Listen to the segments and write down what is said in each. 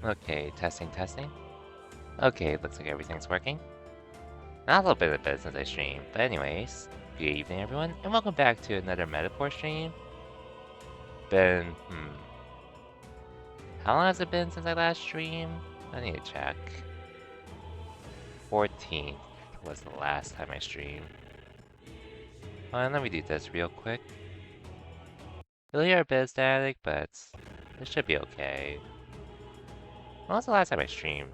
Okay, testing, testing. Okay, looks like everything's working. Not a little bit of it since I streamed, but anyways, good evening everyone, and welcome back to another Metaphor stream. How long has it been since I last streamed? I need to check. 14th was the last time I streamed. And let me do this real quick. You'll hear a bit static, but it should be okay. When was the last time I streamed?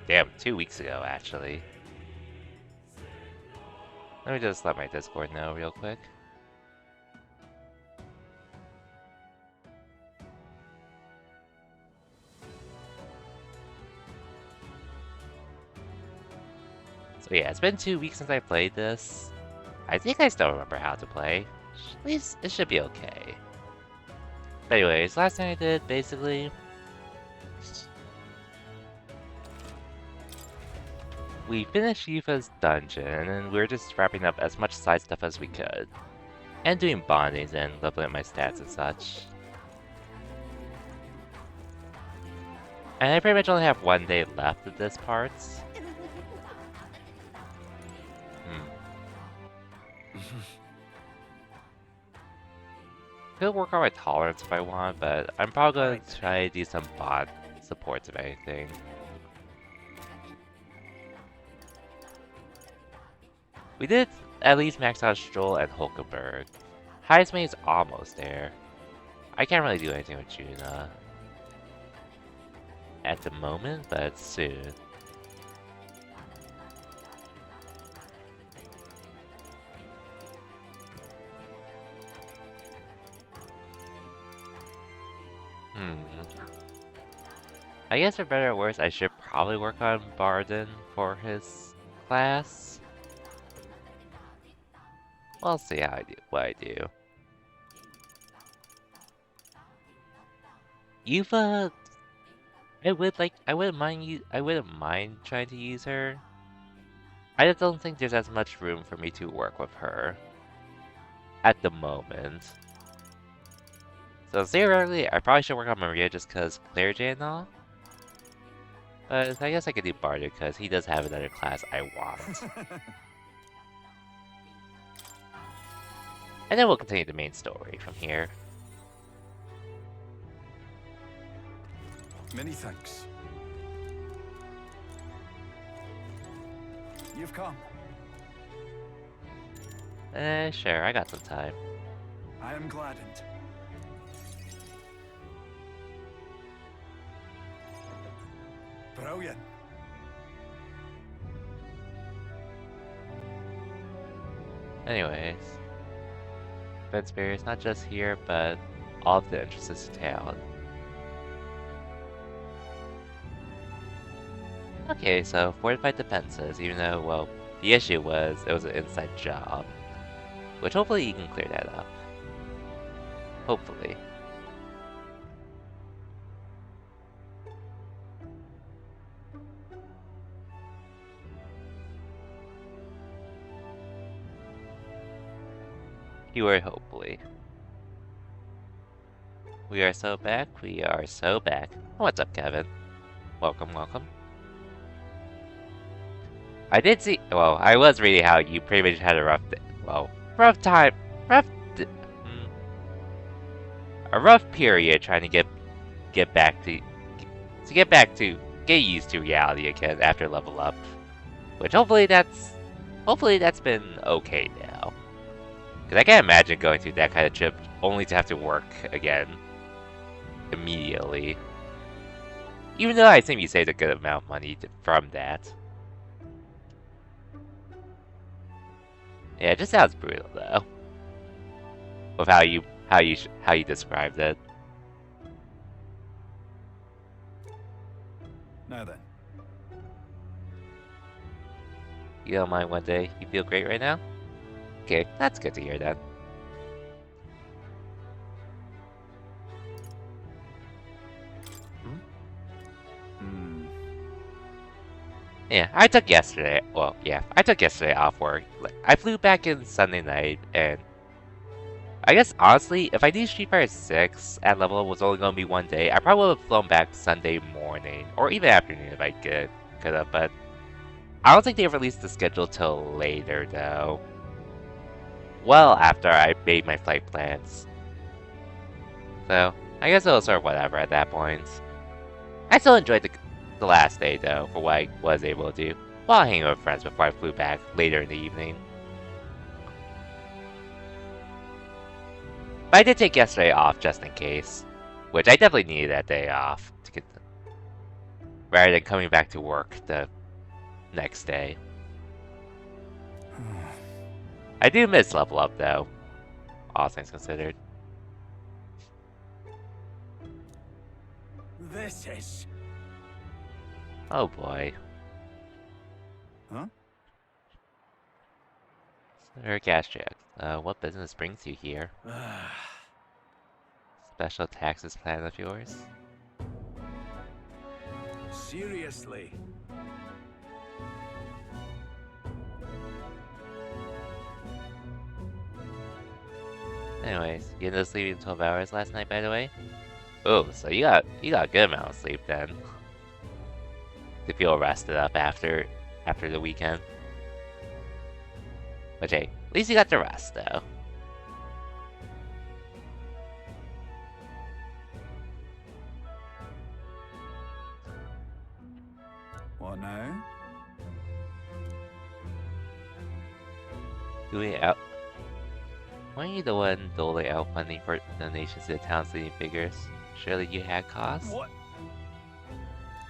Damn, 2 weeks ago actually. Let me just let my Discord know real quick. So yeah, it's been 2 weeks since I played this. I think I still remember how to play. At least it should be okay. But anyways, last thing I did, basically... we finished Yufa's dungeon, and we were just wrapping up as much side stuff as we could. And doing bondings and leveling up my stats and such. And I pretty much only have 1 day left of this part. Could work on my tolerance if I want, but I'm probably going to try to do some bot supports if anything. We did at least max out Stroll and Hulkenberg. Highest mate is almost there. I can't really do anything with Juna at the moment, but soon. I guess for better or worse, I should probably work on Barden for his class. We'll see how I do what I do. Yuva, I wouldn't mind trying to use her. I just don't think there's as much room for me to work with her at the moment. So theoretically, I probably should work on Maria just because Claire J and all. But I guess I could do Bardo because he does have another class I want. And then we'll continue the main story from here. Many thanks. You've come. Sure, I got some time. I am gladdened. Brilliant. Anyways, Ben Spear is not just here, but all of the entrances to town. Okay, so fortified defenses, even though, well, the issue was it was an inside job. Which hopefully you can clear that up. Hopefully. Keyword hopefully. We are so back, we are so back. What's up, Kevin? Welcome, welcome. I did see, well, I was reading how you pretty much had a rough, rough time, a rough period trying to get used to reality again after level up. Which hopefully that's been okay now. Because I can't imagine going through that kind of trip only to have to work again immediately. Even though I think you saved a good amount of money from that. Yeah, it just sounds brutal though. With how you described it. Now then. You don't mind one day? You feel great right now? Okay, that's good to hear then. Yeah, I took yesterday. Well, yeah, I took yesterday off work. Like, I flew back in Sunday night, and I guess honestly, if I knew Street Fighter 6 at level was only going to be 1 day, I probably would have flown back Sunday morning. morning or even afternoon if I could have, but I don't think they released the schedule till later though. Well, after I made my flight plans. So I guess it was sort of whatever at that point. I still enjoyed the last day though for what I was able to do while hanging with friends before I flew back later in the evening. But I did take yesterday off just in case, which I definitely needed that day off to get rather than coming back to work the next day. I do miss Level Up though, all things considered. This is... Oh boy. Huh? Sir Gastric, what business brings you here? Special taxes plan of yours? Seriously? Anyways, you ended up sleeping 12 hours last night, by the way? Oh, so you got a good amount of sleep then. To feel rested up after the weekend. But hey, at least you got the rest though. What now? Weren't you the one doling out funding for donations to the town's leading figures? Surely you had costs? What?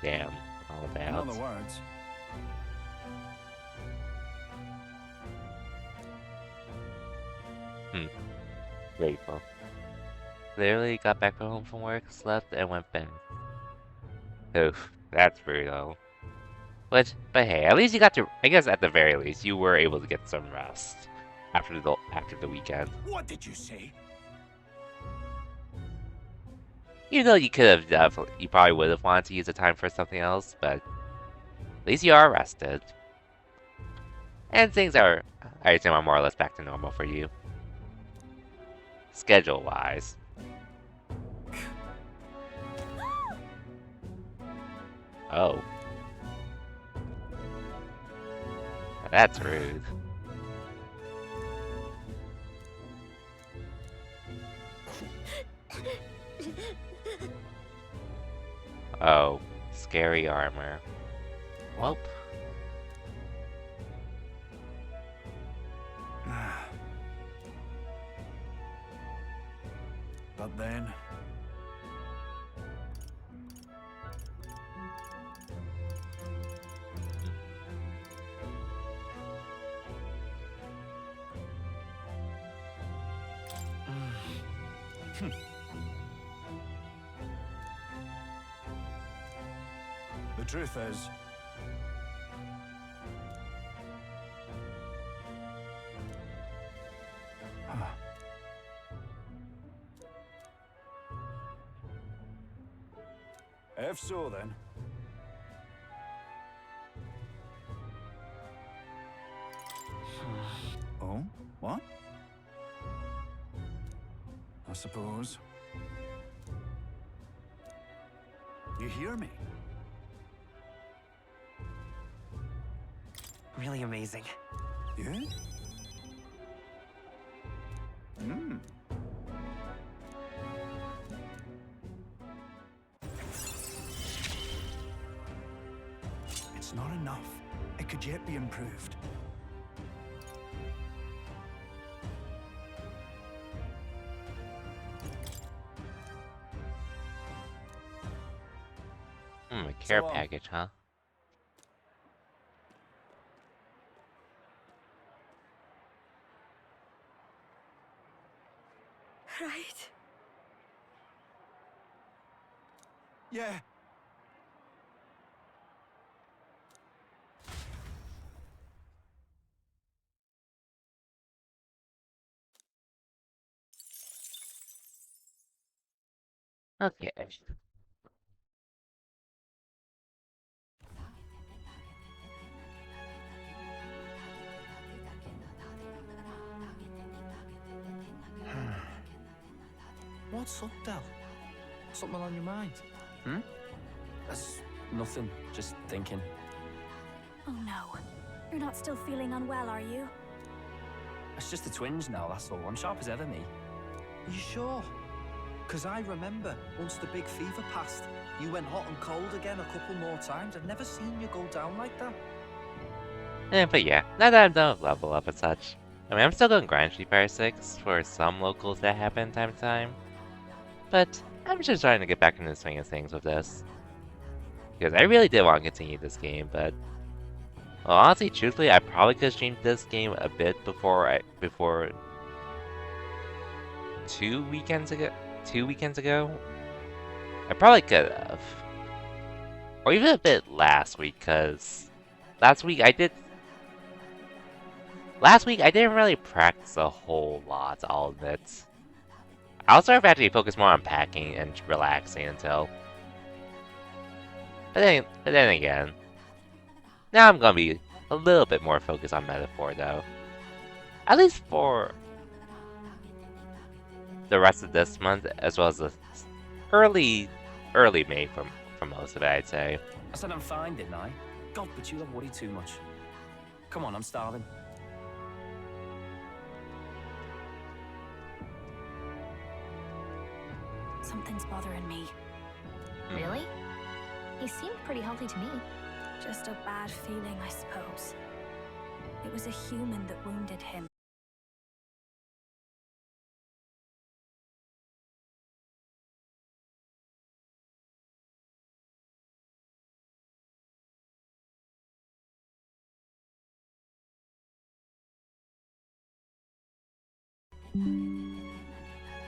Damn, all In about. other words, Grateful. Literally got back home from work, slept, and went bed. Oof, that's brutal. But hey, at least you got to. I guess at the very least, you were able to get some rest after the weekend. what did you say? You know, you could have definitely. You probably would have wanted to use the time for something else, but at least you are rested. And things are, I assume, are more or less back to normal for you. Schedule-wise. Oh. That's rude. Oh, scary armor. Welp. But then... The truth is... If so, then... Oh? What? I suppose... You hear me? Really amazing. Yeah? Hmm. It's not enough. It could yet be improved. A care So, package, huh? Right? Yeah. Okay. What's up, Del? Something on your mind? That's nothing. Just thinking. Oh no. You're not still feeling unwell, are you? It's just a twinge now, that's all. I'm sharp as ever, me. You sure? Because I remember once the big fever passed, you went hot and cold again a couple more times. I've never seen you go down like that. But yeah, now that I'm done with level up and such, I mean, I'm still doing Grind Street Fire 6 for some locals that happen time to time, but I'm just trying to get back into the swing of things with this. Because I really did want to continue this game, but well, honestly, truthfully, I probably could have streamed this game a bit before 2 weekends ago. 2 weekends ago, I probably could have, or even a bit last week, because last week I didn't really practice a whole lot. I'll admit. I also have actually focused more on packing and relaxing until. But then again, now I'm gonna be a little bit more focused on Metaphor, though. At least for the rest of this month, as well as the early May for most of it, I'd say. I said I'm fine, didn't I? God, but you don't worry too much. Come on, I'm starving. Something's bothering me. Really? He seemed pretty healthy to me. Just a bad feeling, I suppose. It was a human that wounded him.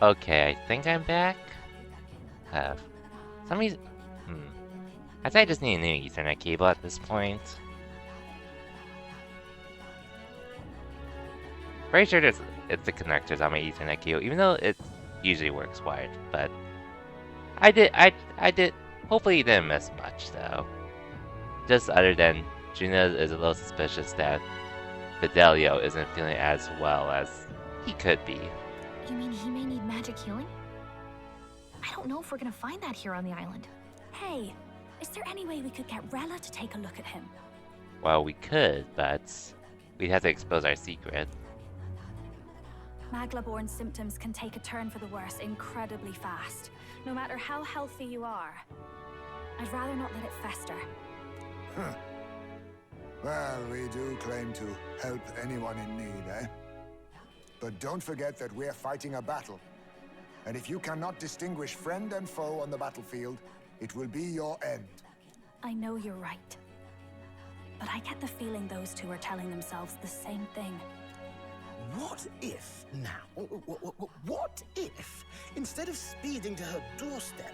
Okay, I think I'm back. Some reason, I think I just need a new Ethernet cable at this point. Pretty sure it's the connectors on my Ethernet cable, even though it usually works wired. But I did. Hopefully, you didn't miss much though. Just other than Juno is a little suspicious that Fidelio isn't feeling as well as he could be. You mean he may need magic healing? I don't know if we're gonna find that here on the island. Hey, is there any way we could get Rella to take a look at him? Well, we could, but we'd have to expose our secret. Maglaborn symptoms can take a turn for the worse incredibly fast, no matter how healthy you are. I'd rather not let it fester. Huh. Well, we do claim to help anyone in need, eh? But don't forget that we're fighting a battle. And if you cannot distinguish friend and foe on the battlefield, it will be your end. I know you're right. But I get the feeling those two are telling themselves the same thing. What if now, what if, instead of speeding to her doorstep,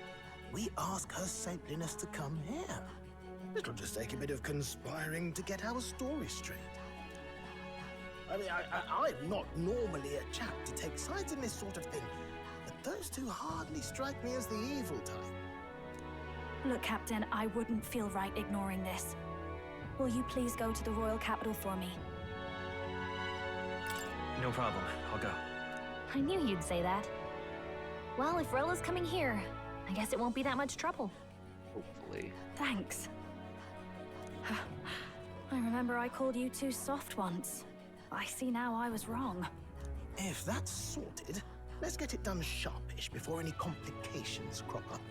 we ask her saintliness to come here? It'll just take a bit of conspiring to get our story straight. I mean, I'm not normally a chap to take sides in this sort of thing, but those two hardly strike me as the evil type. Look, Captain, I wouldn't feel right ignoring this. Will you please go to the royal capital for me? No problem. I'll go. I knew you'd say that. Well, if Rella's coming here, I guess it won't be that much trouble. Hopefully. Thanks. I remember I called you too soft once. I see now I was wrong. If that's sorted, let's get it done sharpish before any complications crop up.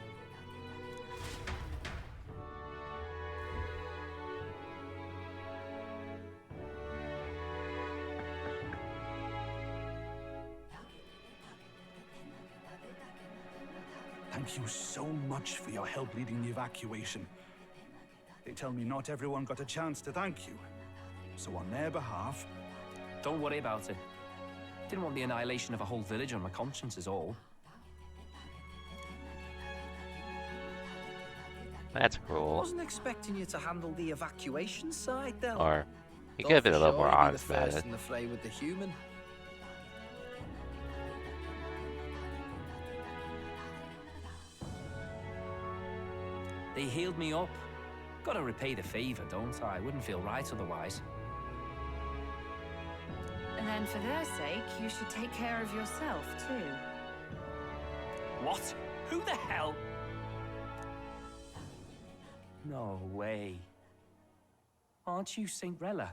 Thank you so much for your help leading the evacuation. They tell me not everyone got a chance to thank you. So on their behalf... Don't worry about it. Didn't want the annihilation of a whole village on my conscience is all. That's cruel. Wasn't expecting you to handle the evacuation side, though. Or you could have been a little more honest the about first it. in the fray with the human. They healed me up. Gotta repay the favor, don't I? Wouldn't feel right otherwise. And then for their sake, you should take care of yourself, too. What? Who the hell? No way. Aren't you Saint Rella?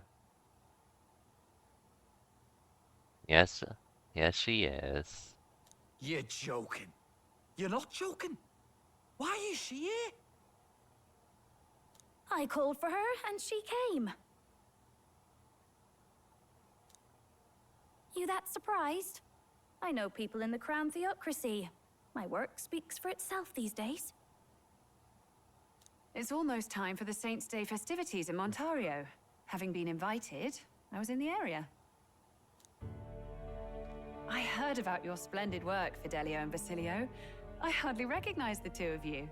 Yes, yes, she is. You're joking. You're not joking. Why is she here? I called for her and she came. You that surprised? I know people in the Crown Theocracy. My work speaks for itself these days. It's almost time for the Saints' Day festivities in Montario. Having been invited, I was in the area. I heard about your splendid work, Fidelio and Basilio. I hardly recognize the two of you.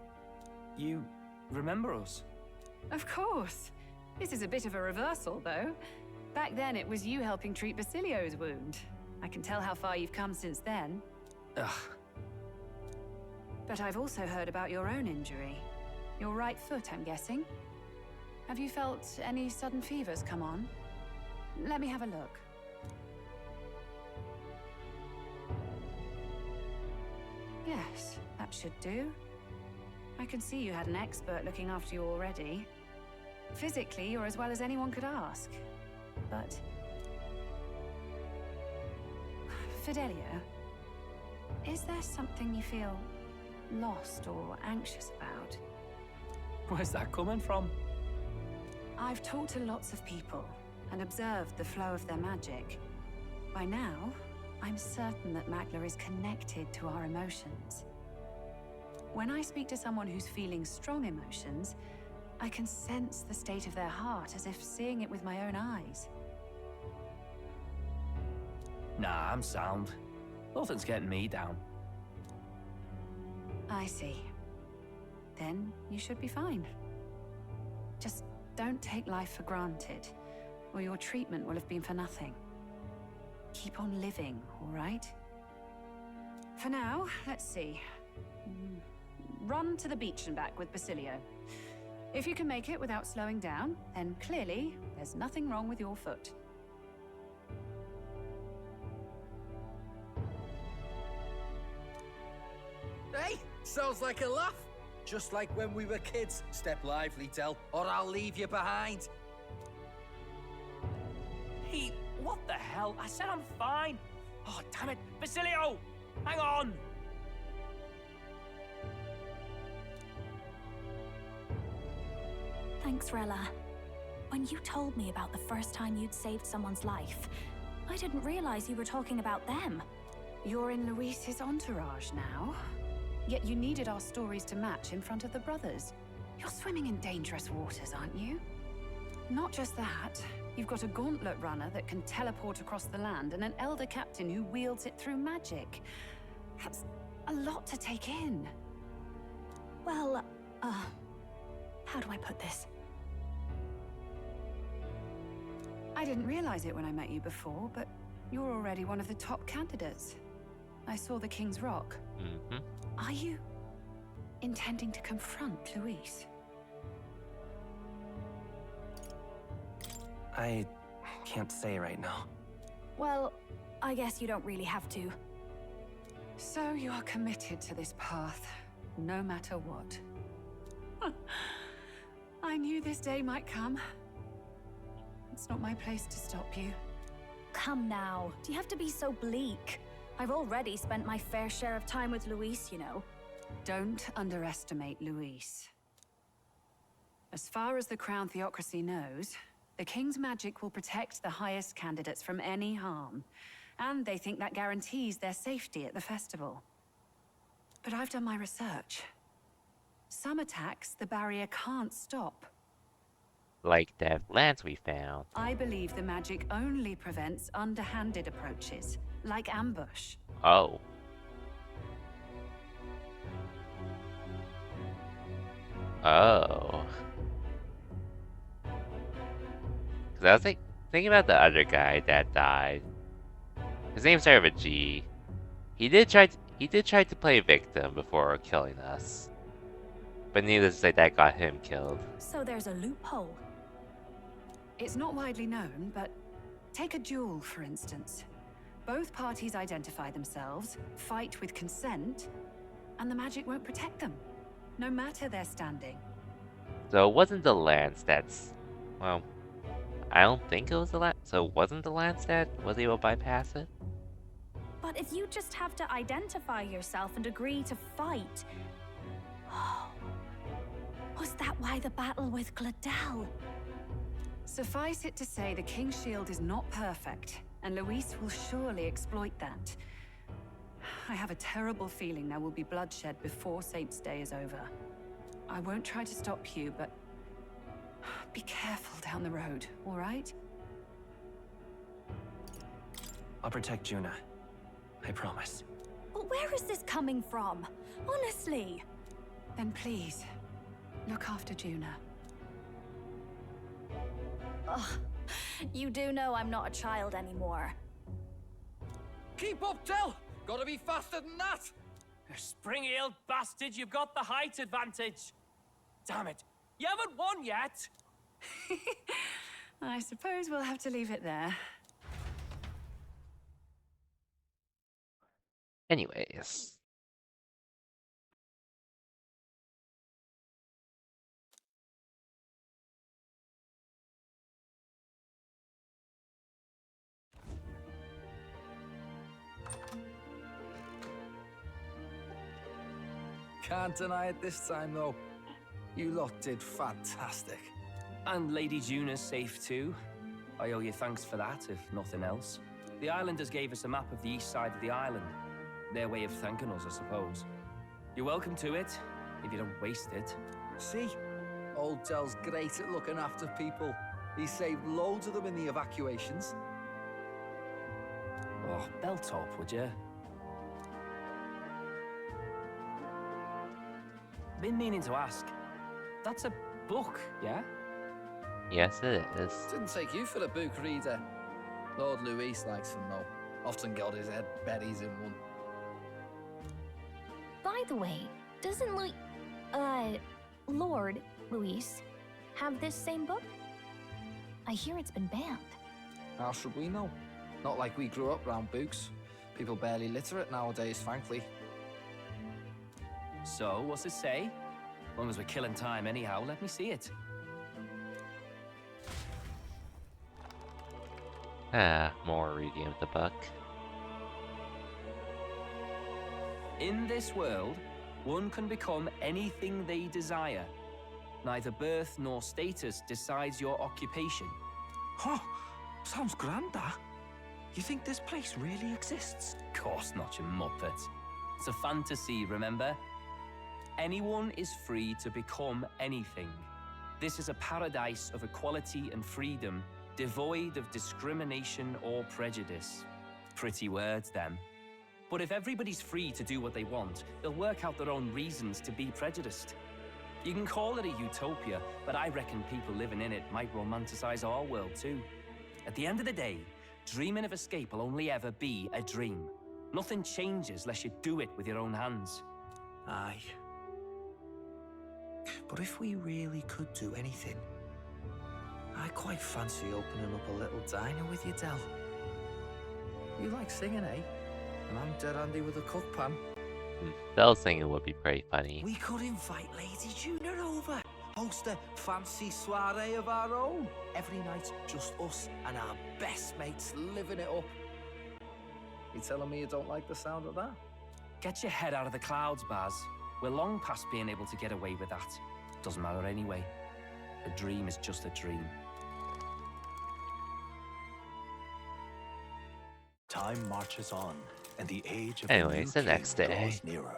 You remember us? Of course. This is a bit of a reversal, though. Back then, it was you helping treat Basilio's wound. I can tell how far you've come since then. Ugh. But I've also heard about your own injury. Your right foot, I'm guessing. Have you felt any sudden fevers come on? Let me have a look. Yes, that should do. I can see you had an expert looking after you already. Physically, you're as well as anyone could ask. But... Fidelio, is there something you feel lost or anxious about? Where's that coming from? I've talked to lots of people and observed the flow of their magic. By now, I'm certain that Magla is connected to our emotions. When I speak to someone who's feeling strong emotions, I can sense the state of their heart as if seeing it with my own eyes. Nah, I'm sound. Nothing's getting me down. I see. Then you should be fine. Just don't take life for granted, or your treatment will have been for nothing. Keep on living, all right? For now, let's see. Run to the beach and back with Basilio. If you can make it without slowing down, then clearly there's nothing wrong with your foot. Hey, sounds like a laugh. Just like when we were kids. Step lively, Del, or I'll leave you behind. Hey, what the hell? I said I'm fine. Oh, damn it. Basilio! Hang on! Thanks, Rella. When you told me about the first time you'd saved someone's life, I didn't realize you were talking about them. You're in Luis's entourage now. Yet you needed our stories to match in front of the brothers. You're swimming in dangerous waters, aren't you? Not just that, you've got a gauntlet runner that can teleport across the land and an elder captain who wields it through magic. That's a lot to take in. Well, how do I put this? I didn't realize it when I met you before, but you're already one of the top candidates. I saw the King's Rock. Mm-hmm. Are you intending to confront Luis? I can't say right now. Well, I guess you don't really have to. So you are committed to this path, no matter what. I knew this day might come. It's not my place to stop you. Come now, do you have to be so bleak? I've already spent my fair share of time with Luis, you know. Don't underestimate Luis. As far as the Crown Theocracy knows, the King's magic will protect the highest candidates from any harm, and they think that guarantees their safety at the festival. But I've done my research. Some attacks the barrier can't stop. Like that lance we found. I believe the magic only prevents underhanded approaches, like ambush. Oh. Oh. Cause I was thinking about the other guy that died. His name started with a G. He did try to play victim before killing us. But needless to say, that got him killed. So there's a loophole. It's not widely known, but take a duel, for instance. Both parties identify themselves, fight with consent, and the magic won't protect them, no matter their standing. So it wasn't the Landstats. Well, I don't think it was the so it wasn't the Landstat was able to bypass it? But if you just have to identify yourself and agree to fight... Was that why the battle with Gladel? Suffice it to say, the King's Shield is not perfect, and Luis will surely exploit that. I have a terrible feeling there will be bloodshed before Saint's Day is over. I won't try to stop you, but be careful down the road, all right? I'll protect Juna. I promise. But where is this coming from? Honestly. Then please, look after Juna. Ugh. You do know I'm not a child anymore. Keep up, Del! Gotta be faster than that! You spring-heeled bastard, you've got the height advantage. Damn it, you haven't won yet. I suppose we'll have to leave it there. Anyways. Can't deny it this time, though. You lot did fantastic. And Lady Juna's safe too. I owe you thanks for that, if nothing else. The Islanders gave us a map of the east side of the island. Their way of thanking us, I suppose. You're welcome to it, if you don't waste it. See? Old Del's great at looking after people. He saved loads of them in the evacuations. Oh, belt up, would you? Been meaning to ask. That's a book, yeah? Yes, it is. Didn't take you for a book reader. Lord Luis likes them, though. Often got his head buried in one. By the way, doesn't Lord Luis have this same book? I hear it's been banned. How should we know? Not like we grew up round books. People barely literate nowadays, frankly. So, what's it say? As long as we're killing time anyhow, let me see it. More reading of the book. In this world, one can become anything they desire. Neither birth nor status decides your occupation. Huh? Sounds grand, that. You think this place really exists? Of course not, you muppet. It's a fantasy, remember? Anyone is free to become anything. This is a paradise of equality and freedom, devoid of discrimination or prejudice. Pretty words, them. But if everybody's free to do what they want, they'll work out their own reasons to be prejudiced. You can call it a utopia, but I reckon people living in it might romanticize our world too. At the end of the day, dreaming of escape will only ever be a dream. Nothing changes unless you do it with your own hands. Aye. But if we really could do anything, I quite fancy opening up a little diner with you, Del. You like singing, eh? And I'm dead handy with a cook pan. Del singing would be pretty funny. We could invite Lady Juna over. Host a fancy soiree of our own. Every night, just us and our best mates living it up. You telling me you don't like the sound of that? Get your head out of the clouds, Baz. We're long past being able to get away with that. Doesn't matter anyway. A dream is just a dream. Time marches on, and the age of Anyways, the next day. draws nearer.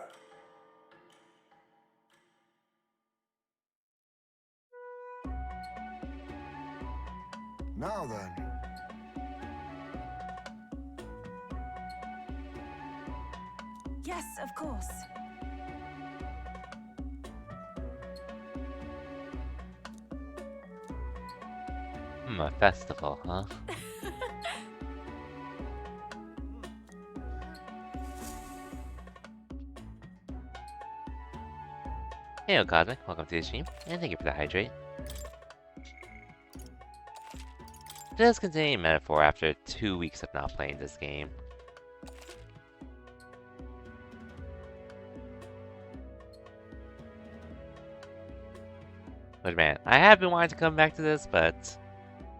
Now then. Yes, of course. A festival, huh? Hey, Cosmic, welcome to the stream, and thank you for the hydrate. Just continuing metaphor after 2 weeks of not playing this game. But man, I have been wanting to come back to this, but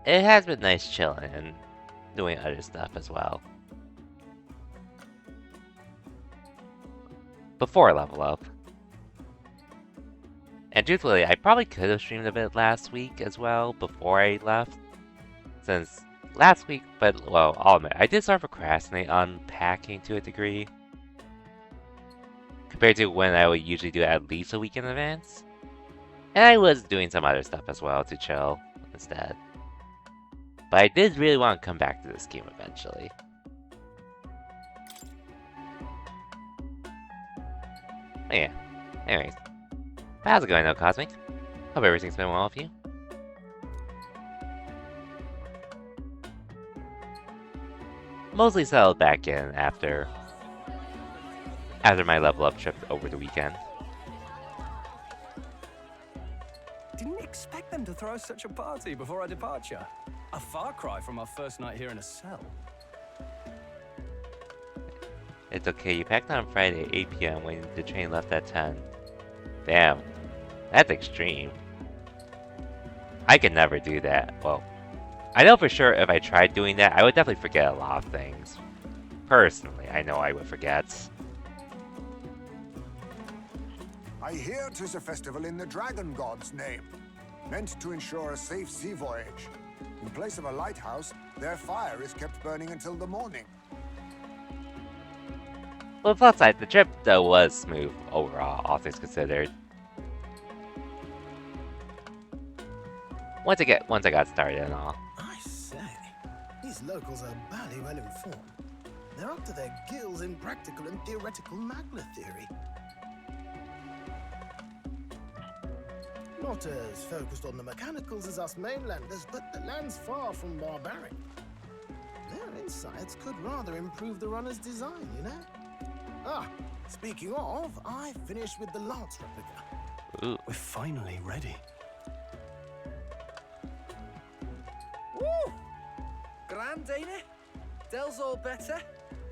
it has been nice chilling and doing other stuff as well. Before Level Up. And truthfully, I probably could have streamed a bit last week as well, before I left. Since last week, but, well, I'll admit, I did start to procrastinate on packing to a degree. Compared to when I would usually do it at least a week in advance. And I was doing some other stuff as well to chill instead. But I did really want to come back to this game eventually. But yeah, anyways. How's it going though, Cosmic? Hope everything's been well with you. Mostly settled back in after my level up trip over the weekend. Didn't expect them to throw such a party before our departure. A far cry from our first night here in a cell. It's okay, you packed on Friday at 8 PM when the train left at 10. Damn, that's extreme. I could never do that. Well, I know for sure if I tried doing that, I would definitely forget a lot of things. Personally, I know I would forget. I hear 'tis a festival in the Dragon God's name, meant to ensure a safe sea voyage. In place of a lighthouse, their fire is kept burning until the morning. Well, plus side, the trip though was smooth overall, all things considered. Once I got started and all. I say, these locals are barely well informed. They're up to their gills in practical and theoretical magna theory. Not as focused on the mechanicals as us mainlanders, but the land's far from barbaric. Their insights could rather improve the runner's design, you know? Ah, speaking of, I finished with the Lance replica. Ooh. We're finally ready. Woo! Grand, ain't it? Dell's all better.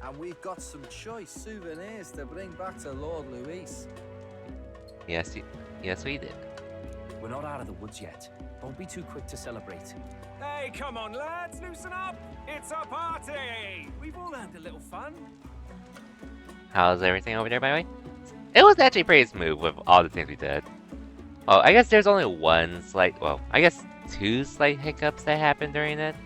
And we've got some choice souvenirs to bring back to Lord Luis. Yes, we did. We're not out of the woods yet. Don't be too quick to celebrate. Hey, come on, lads, loosen up! It's a party! We've all had a little fun. How's everything over there, by the way? It was actually pretty smooth with all the things we did. Oh, I guess there's only one slight, well, I guess 2 slight hiccups that happened during it.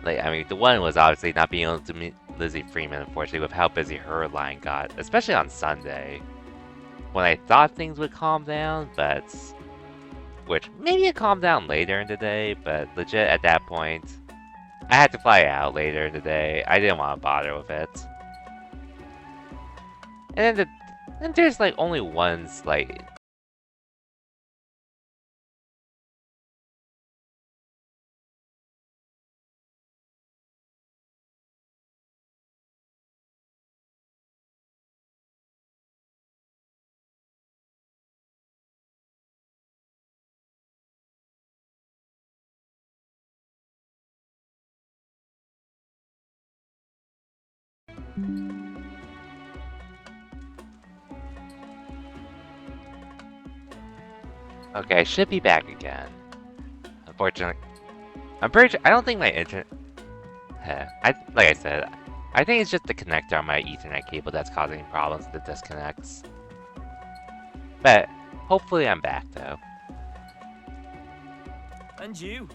Like, I mean, the one was obviously not being able to meet Lizzie Freeman, unfortunately, with how busy her line got, especially on Sunday. When I thought things would calm down, but... Which, maybe it calmed down later in the day, but legit at that point, I had to fly out later in the day. I didn't want to bother with it. And then there's like only one slight... Okay, I should be back again. Unfortunately, I'm pretty sure, I don't think my internet... like I said, I think it's just the connector on my Ethernet cable that's causing problems with the disconnects. But, hopefully I'm back though. And you?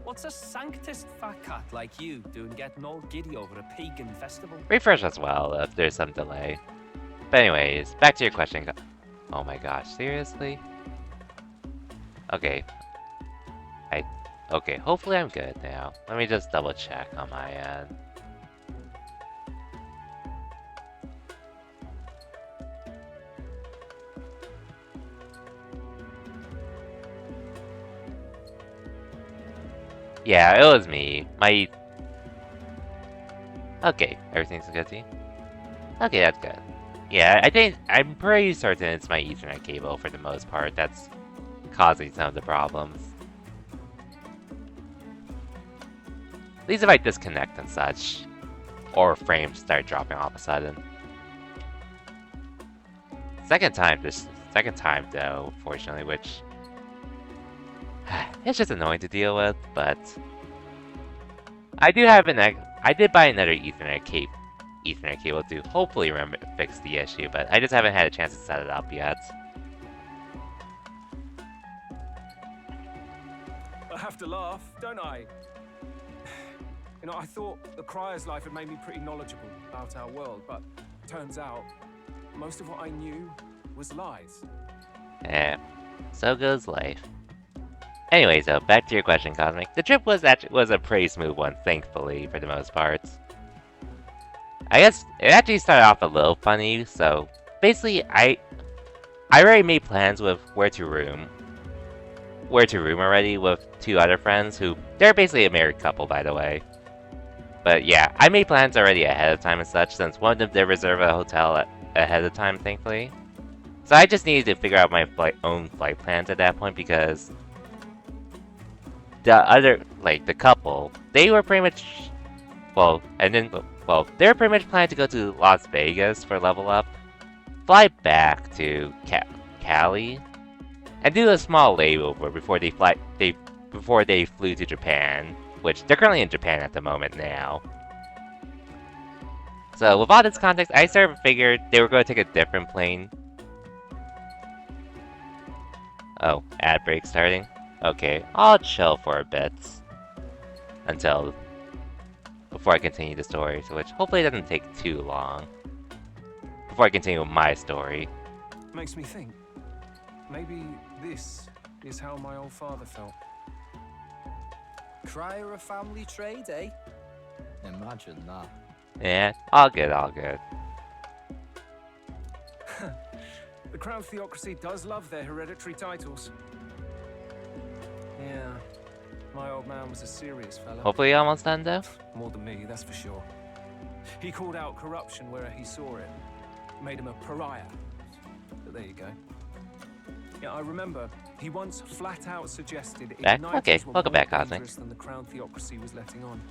What's a sanctist fat cat like you doing getting all giddy over a pagan festival? Refresh as well if there's some delay. But anyways, back to your question. Oh my gosh, seriously? Okay. Okay, hopefully I'm good now. Let me just double check on my end. Yeah, it was me. Okay, everything's good to you? Okay, that's good. Yeah, I'm pretty certain it's my Ethernet cable for the most part that's causing some of the problems. At least if I disconnect and such, or frames start dropping all of a sudden. Second time though, fortunately, which It's just annoying to deal with, but I do have I did buy another Ethernet cable to hopefully fix the issue, but I just haven't had a chance to set it up yet. I have to laugh, don't I? You know, I thought the Crier's life had made me pretty knowledgeable about our world, but turns out most of what I knew was lies. Yeah, so goes life. Anyway, so back to your question, Cosmic. The trip was a pretty smooth one, thankfully, for the most part. I guess it actually started off a little funny, so basically I already made plans with where to room already with 2 other friends who they're basically a married couple, by the way. But yeah, I made plans already ahead of time and such, since one of them did reserve a hotel ahead of time, thankfully. So I just needed to figure out my own flight plans at that point, because the other, like, the couple, they were pretty much, they were pretty much planning to go to Las Vegas for Level Up, fly back to Cali, and do a small layover before they flew to Japan, which they're currently in Japan at the moment now. So with all this context, I sort of figured they were going to take a different plane. Oh, ad break starting? Okay, I'll chill for a bit. Before I continue the story, so which hopefully doesn't take too long. Before I continue with my story. Makes me think. Maybe this is how my old father felt. Crier a family trade, eh? Imagine that. Yeah, all good, all good. The Crown Theocracy does love their hereditary titles. Yeah, my old man was a serious fella. Hopefully almost done, though. More than me, that's for sure. He called out corruption where he saw it. Made him a pariah. But there you go. Yeah, I remember he once flat out suggested Okay, welcome back, Cosmic. Than the Crown Theocracy was letting on.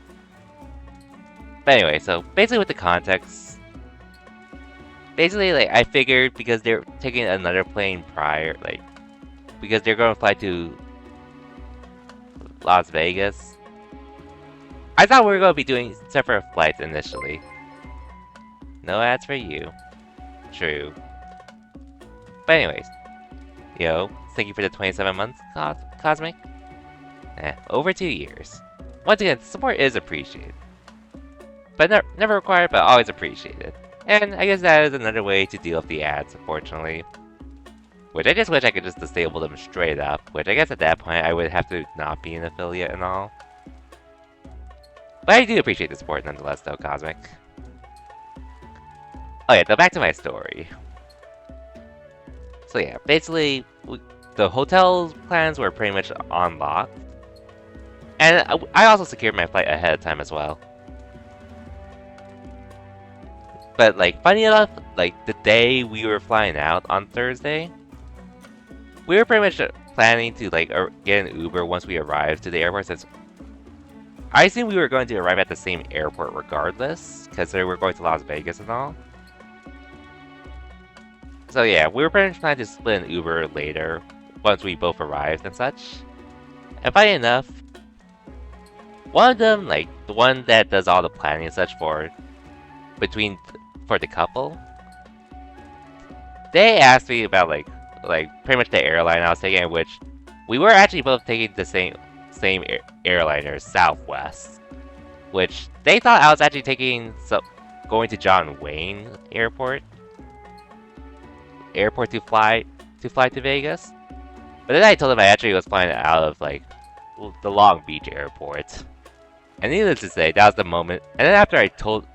But anyway, so basically with the context, basically, like, I figured because they're taking another plane prior, like, because they're going to fly to Las Vegas, I thought we were going to be doing separate flights initially. No ads for you. True. But anyways, yo, thank you for the 27 months, Cosmic. Over 2 years. Once again, support is appreciated. But never required, but always appreciated. And I guess that is another way to deal with the ads, unfortunately. Which I just wish I could just disable them straight up, which I guess at that point I would have to not be an affiliate and all. But I do appreciate the support nonetheless though, Cosmic. Oh yeah, so back to my story. So yeah, basically, the hotel plans were pretty much unlocked. And I also secured my flight ahead of time as well. But like, funny enough, like the day we were flying out on Thursday, we were pretty much planning to like get an Uber once we arrived to the airport, since I assumed we were going to arrive at the same airport regardless, because we were going to Las Vegas and all. So yeah, we were pretty much planning to split an Uber later, once we both arrived and such. And funny enough, one of them, like the one that does all the planning and such for the couple, they asked me about like pretty much the airline I was taking, which we were actually both taking the same airliner, Southwest, which they thought I was actually going to John Wayne Airport to fly to Vegas. But then I told them I actually was flying out of like the Long Beach Airport. And needless to say, that was the moment. And then after I told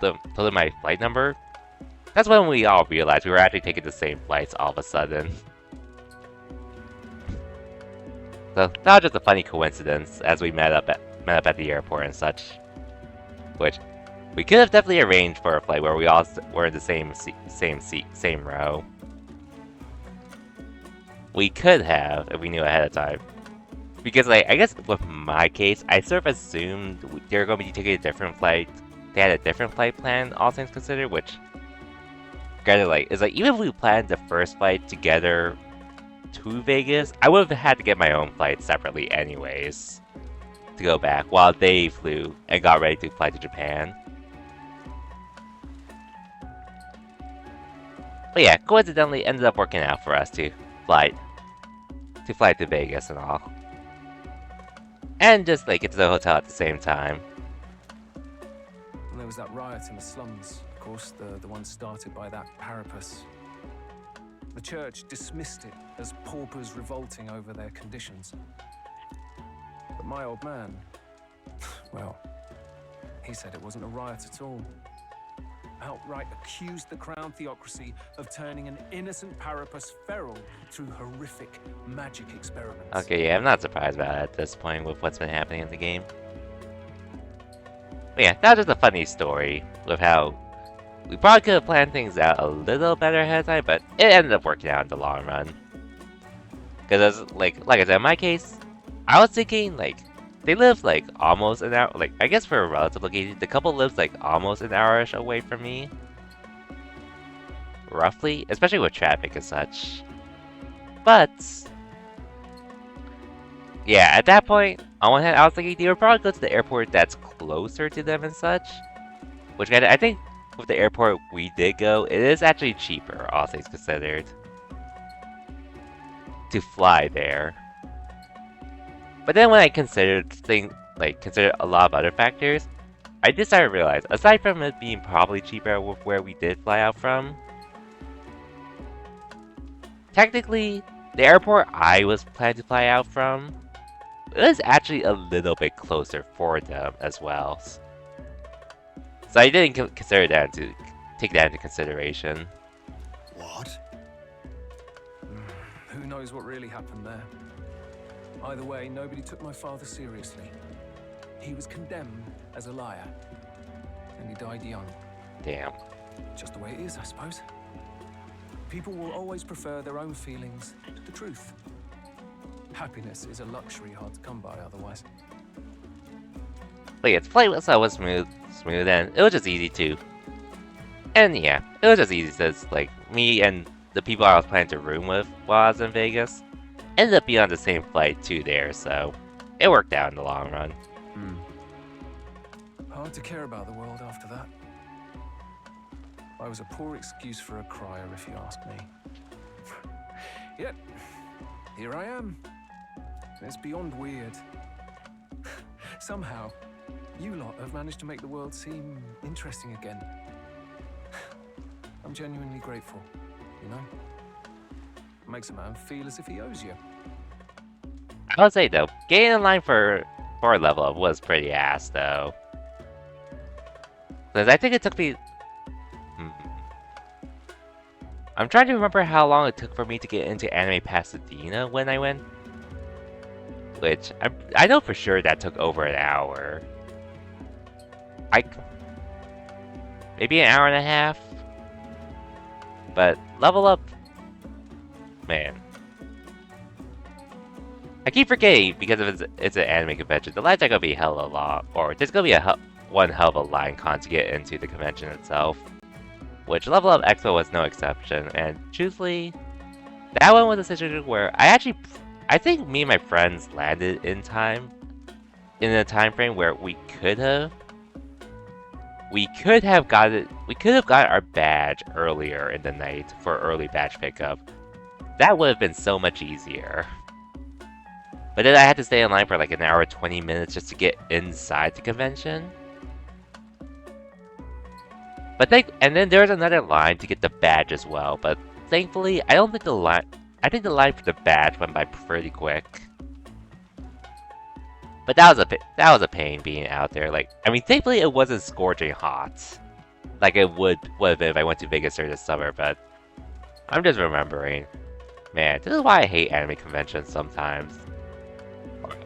them my flight number, that's when we all realized we were actually taking the same flights all of a sudden. So that was just a funny coincidence as we met up at the airport and such. Which we could have definitely arranged for a flight where we all were in the same seat, same row. We could have if we knew ahead of time. Because like, I guess with my case, I sort of assumed they were going to be taking a different flight. They had a different flight plan, all things considered, which kind of like is like, even if we planned the first flight together to Vegas, I would have had to get my own flight separately anyways to go back while they flew and got ready to fly to Japan. But yeah, coincidentally ended up working out for us to fly to Vegas and all. And just like get to the hotel at the same time. And there was that riot in the slums, of course, the one started by that Parapus. The church dismissed it as paupers revolting over their conditions. But my old man, well, he said it wasn't a riot at all. Outright accused the crown theocracy of turning an innocent Parapus feral through horrific magic experiments. Okay, yeah, I'm not surprised about it at this point with what's been happening in the game. But yeah, that was just a funny story with how we probably could have planned things out a little better ahead of time, but it ended up working out in the long run. Because like I said, in my case, I was thinking like they live like almost an hour. Like I guess for a relative location, the couple lives like almost an hour-ish away from me, roughly, especially with traffic and such. But yeah, at that point, on one hand, I was thinking they would probably go to the airport that's closer to them and such. Which I think with the airport we did go, it is actually cheaper, all things considered, to fly there. But then when I considered a lot of other factors, I just started to realize, aside from it being probably cheaper with where we did fly out from, technically, the airport I was planning to fly out from, it was actually a little bit closer for them as well. So I didn't consider that to take that into consideration. What? Who knows what really happened there? Either way, nobody took my father seriously. He was condemned as a liar, and he died young. Damn. Just the way it is, I suppose. People will always prefer their own feelings to the truth. Happiness is a luxury hard to come by otherwise. But yeah, the flight was smooth, and it was just easy too. And yeah, it was just easy since like me and the people I was planning to room with while I was in Vegas ended up being on the same flight too there, so it worked out in the long run. Hard to care about the world after that. I was a poor excuse for a crier, if you ask me. Yet, here I am. It's beyond weird. Somehow, you lot have managed to make the world seem interesting again. I'm genuinely grateful, you know? It makes a man feel as if he owes you. I would say though, getting in line for a level up was pretty ass though. Because I think it took me... I'm trying to remember how long it took for me to get into Anime Pasadena when I went. Which, I know for sure that took over an hour. Maybe an hour and a half? But, level up... Man. I keep forgetting, because of it's an anime convention, the lines are gonna be hella long, or there's gonna be one hell of a line con to get into the convention itself. Which Level Up Expo was no exception, and truthfully, that one was a situation where I think me and my friends landed in time, in a time frame where we could have got our badge earlier in the night for early badge pickup. That would have been so much easier. But then I had to stay in line for like an hour 20 minutes just to get inside the convention. And then there's another line to get the badge as well, but thankfully I think the line for the badge went by pretty quick. But that was a pain being out there. Like, I mean, thankfully it wasn't scorching hot, like it would have been if I went to Vegas during the summer. But I'm just remembering, man, this is why I hate anime conventions sometimes.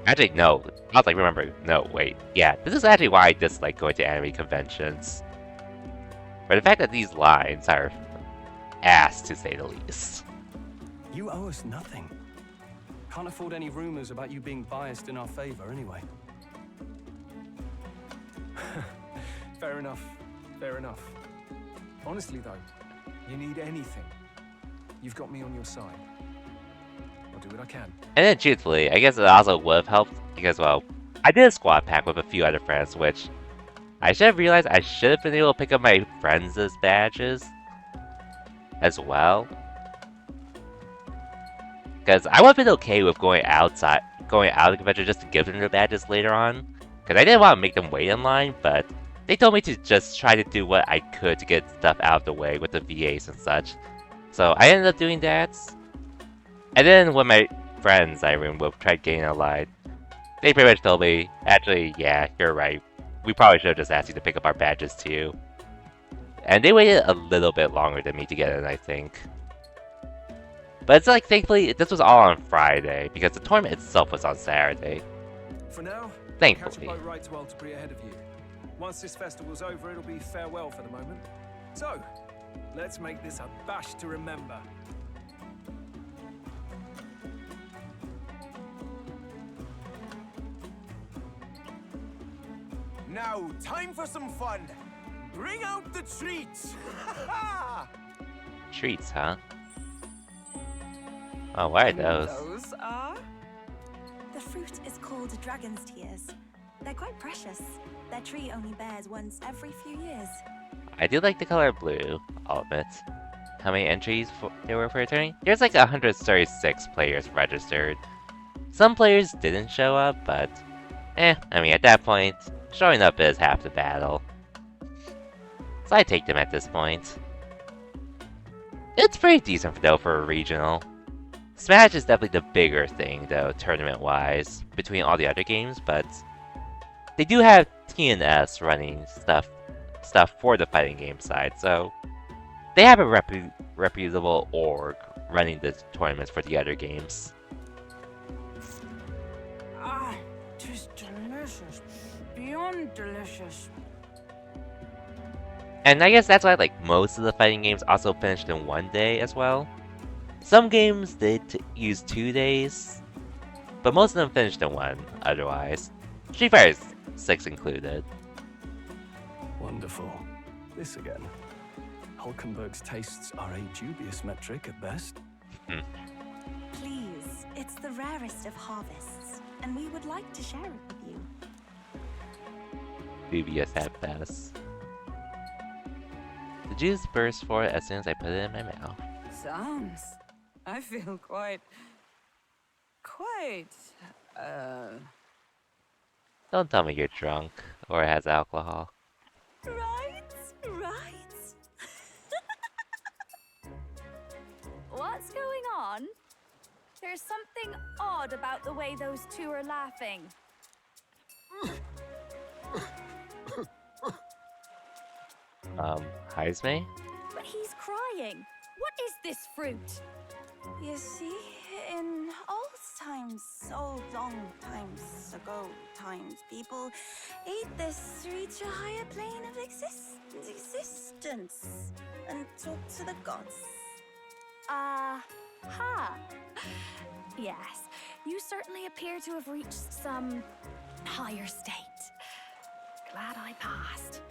Actually, no, I was like remembering. No, wait, yeah, this is actually why I dislike going to anime conventions. But the fact that these lines are ass, to say the least. You owe us nothing. Can't afford any rumors about you being biased in our favor, anyway. Fair enough. Fair enough. Honestly, though, you need anything, you've got me on your side. do what I can. And then truthfully, I guess it also would have helped because, well, I did a squad pack with a few other friends, which I should have realized I should have been able to pick up my friends' badges as well. Because I would have been okay with going out of the convention just to give them their badges later on. Because I didn't want to make them wait in line, but they told me to just try to do what I could to get stuff out of the way with the VAs and such. So I ended up doing that. And then when my friends I room with tried getting in line, they pretty much told me, actually, yeah, you're right. We probably should have just asked you to pick up our badges too. And they waited a little bit longer than me to get in, I think. But it's like, thankfully, this was all on Friday, because the tournament itself was on Saturday. For now, thankfully. Catch a boat right to Altabri ahead of you. Once this festival's over, it'll be farewell for the moment. So, let's make this a bash to remember. Now, time for some fun. Bring out the treats. Treats, huh? Oh, what are those? Those are? The fruit is called dragon's tears. They're quite precious. Their tree only bears once every few years. I do like the color blue, I'll admit. How many entries there were for a tourney? There's like 136 players registered. Some players didn't show up, but I mean, at that point, showing up is half the battle. So I take them at this point. It's pretty decent though for a regional. Smash is definitely the bigger thing though, tournament-wise, between all the other games, but they do have TNS running stuff for the fighting game side, so they have a reputable org running the tournaments for the other games. Ah, tis delicious. Beyond delicious. And I guess that's why like most of the fighting games also finished in one day as well. Some games did use 2 days, but most of them finished in one otherwise. Street Fighter 6 included. Wonderful. This again. Hulkenberg's tastes are a dubious metric at best. Please, it's the rarest of harvests, and we would like to share it with you. Dubious at best. The juice burst forth as soon as I put it in my mouth. Sounds. I feel quite. Don't tell me you're drunk or has alcohol. Right. What's going on? There's something odd about the way those two are laughing. Heisme? But he's crying. What is this fruit? You see, in old long times ago, people ate this to reach a higher plane of existence and talk to the gods. Yes, you certainly appear to have reached some higher state. Glad I passed.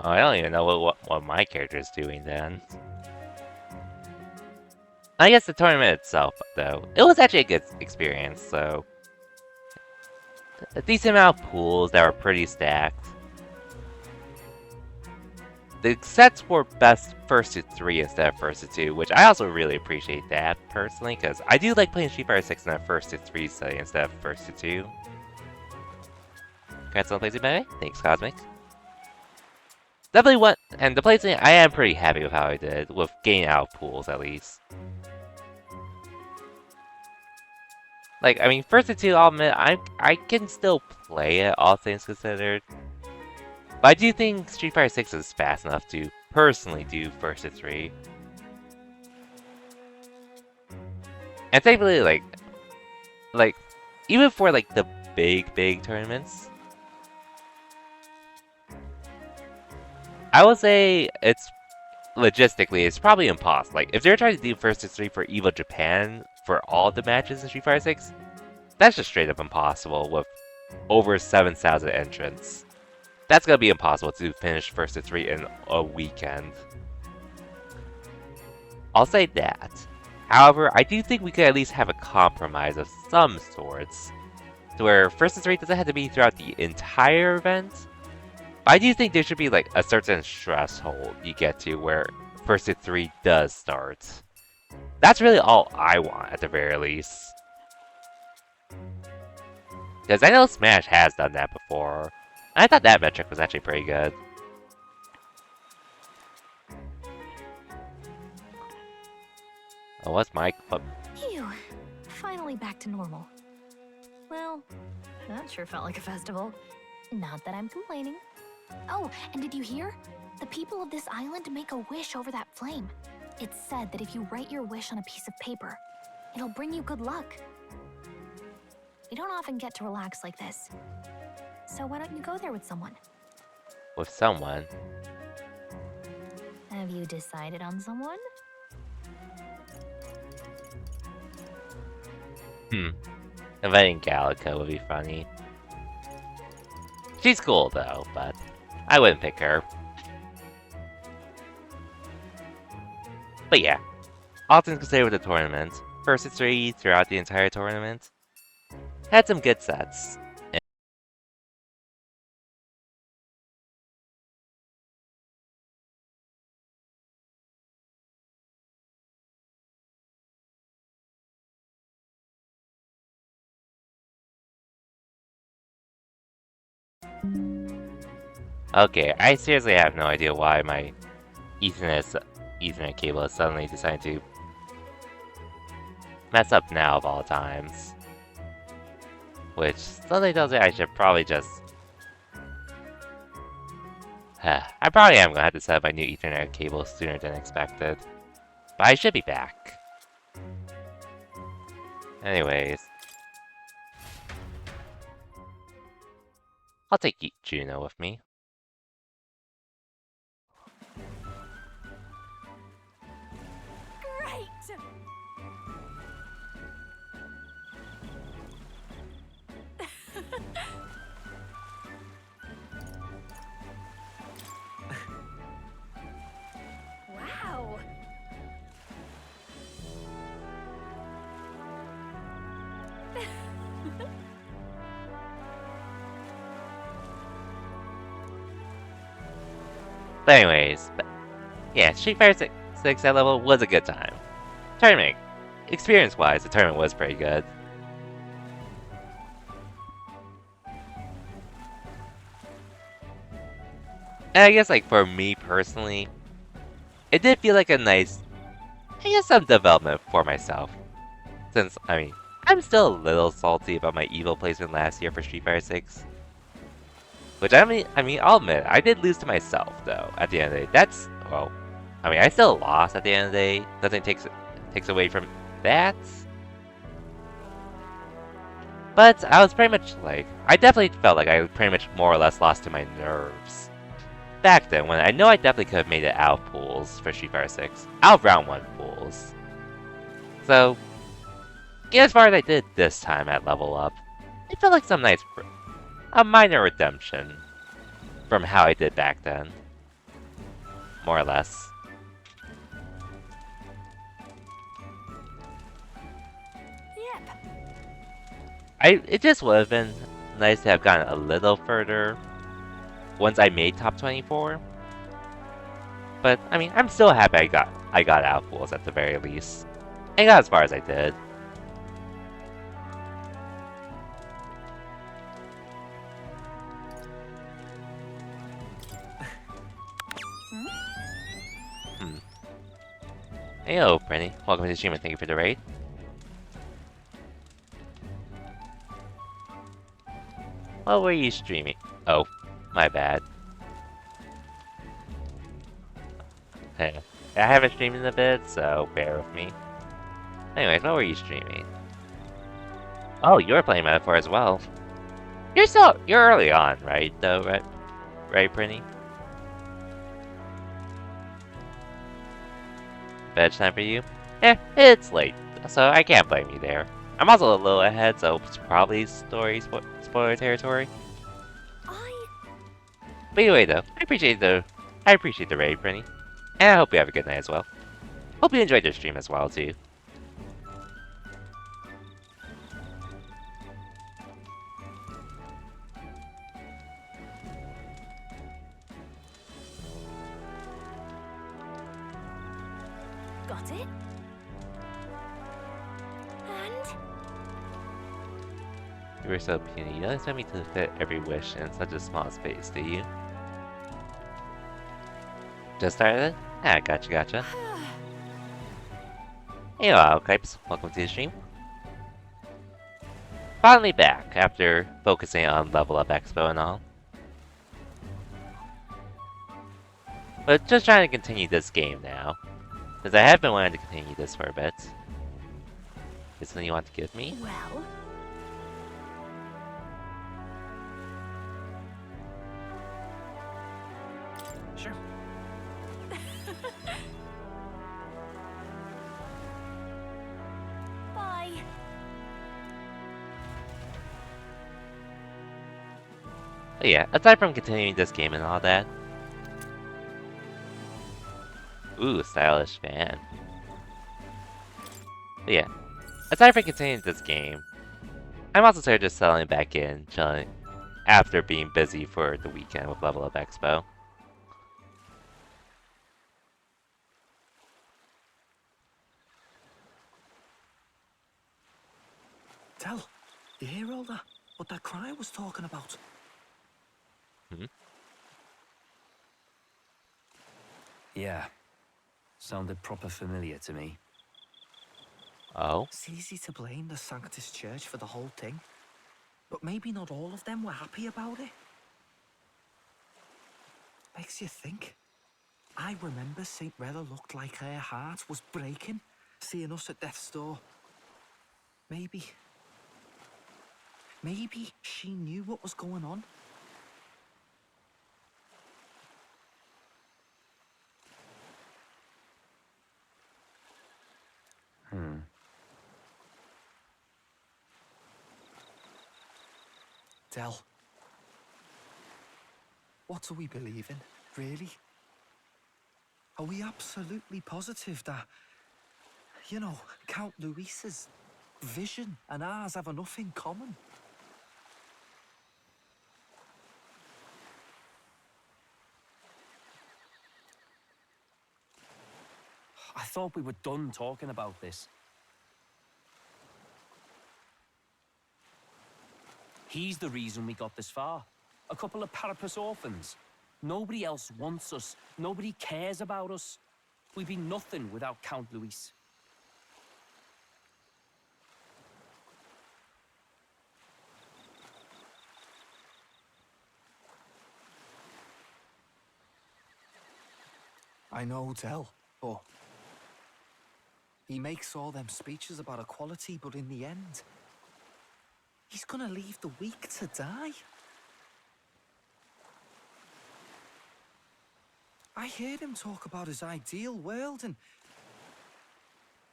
Oh, I don't even know what my character is doing then. I guess the tournament itself, though, it was actually a good experience, so a decent amount of pools that were pretty stacked. The sets were best first to 3 instead of first to 2, which I also really appreciate that, personally, because I do like playing Street Fighter 6 in a first to 3 setting instead of first to 2. Congrats on the placing, by the way. Thanks, Cosmic. Definitely went, and the placing, I am pretty happy with how I did, with getting out of pools at least. Like, I mean, first to 2, I'll admit, I can still play it, all things considered. But I do think Street Fighter 6 is fast enough to personally do first to 3. And thankfully, like, even for like the big tournaments, I would say logistically, it's probably impossible. Like, if they're trying to do first to 3 for EVO Japan for all the matches in Street Fighter 6, that's just straight up impossible with over 7,000 entrants. That's gonna be impossible to finish first to 3 in a weekend. I'll say that. However, I do think we could at least have a compromise of some sorts, to where first to 3 doesn't have to be throughout the entire event. But I do think there should be like a certain threshold you get to where first to 3 does start. That's really all I want at the very least. Because I know Smash has done that before. And I thought that metric was actually pretty good. Oh, what's my club? Phew. Finally back to normal. Well, that sure felt like a festival. Not that I'm complaining. Oh, and did you hear? The people of this island make a wish over that flame. It's said that if you write your wish on a piece of paper, it'll bring you good luck. We don't often get to relax like this. So why don't you go there with someone? With someone? Have you decided on someone? Inviting Gallica would be funny. She's cool though, but I wouldn't pick her. But yeah, all things considered with the tournament, first to 3 throughout the entire tournament, had some good sets. Okay, I seriously have no idea why my Ethernet cable is suddenly deciding to mess up now of all times. Which suddenly tells me I should probably just... I probably am gonna have to set up my new Ethernet cable sooner than expected. But I should be back. Anyways. I'll take Juno with me. Great! Wow! But anyways, yeah, Street Fighter 6 that level was a good time. Tournament, experience-wise, the tournament was pretty good. And I guess, like, for me personally, it did feel like a nice, I guess, some development for myself. Since, I mean, I'm still a little salty about my evil placement last year for Street Fighter 6. Which, I mean, I'll admit, I did lose to myself, though, at the end of the day. That's, well, I mean, I still lost at the end of the day. Nothing takes away from that. But I was pretty much like, I definitely felt like I pretty much more or less lost to my nerves. Back then, when I know I definitely could have made it out of pools for Street Fighter 6. Out of round 1 pools. So, yeah, as far as I did this time at Level Up, it felt like some nice, a minor redemption from how I did back then. More or less. Yep. It just would have been nice to have gotten a little further once I made top 24. But I mean, I'm still happy I got out pools at the very least. And got as far as I did. Hey, hello, Brenny. Welcome to the stream and thank you for the raid. What were you streaming? Oh, my bad. Hey, I haven't streamed in a bit, so bear with me. Anyways, what were you streaming? Oh, you're playing Metaphor as well. You're early on, right? Though, right, Brenny? Bedtime for you? Eh, it's late, so I can't blame you there. I'm also a little ahead, so it's probably spoiler territory. But anyway, though, I appreciate the raid, Brenny, and I hope you have a good night as well. Hope you enjoyed your stream as well too. got it. And You were so puny. You don't expect me to fit every wish in such a small space, do you? Just started? Ah, gotcha. Hey, Cripes. Welcome to the stream. Finally back after focusing on Level Up Expo and all. But just trying to continue this game now. Because I have been wanting to continue this for a bit. Is something you want to give me? well, Sure. bye. But yeah, aside from continuing this game and all that. Ooh, stylish fan. But yeah, aside from continuing this game, I'm also sort of just settling back in, chilling, after being busy for the weekend with Level Up Expo. Tell, you hear all that? What that cry was talking about? Hmm? Yeah. Sounded proper familiar to me. Oh? It's easy to blame the Sanctus Church for the whole thing, but maybe not all of them were happy about it. Makes you think. I remember St. Rella looked like her heart was breaking, seeing us at death's door. Maybe she knew what was going on. Del, what do we believe in, really? Are we absolutely positive that, you know, Count Luis's vision and ours have enough in common? I thought we were done talking about this. He's the reason we got this far. A couple of Parapus orphans. Nobody else wants us. Nobody cares about us. We'd be nothing without Count Luis. I know, Del, but he makes all them speeches about equality, but in the end, he's gonna leave the weak to die. I heard him talk about his ideal world, and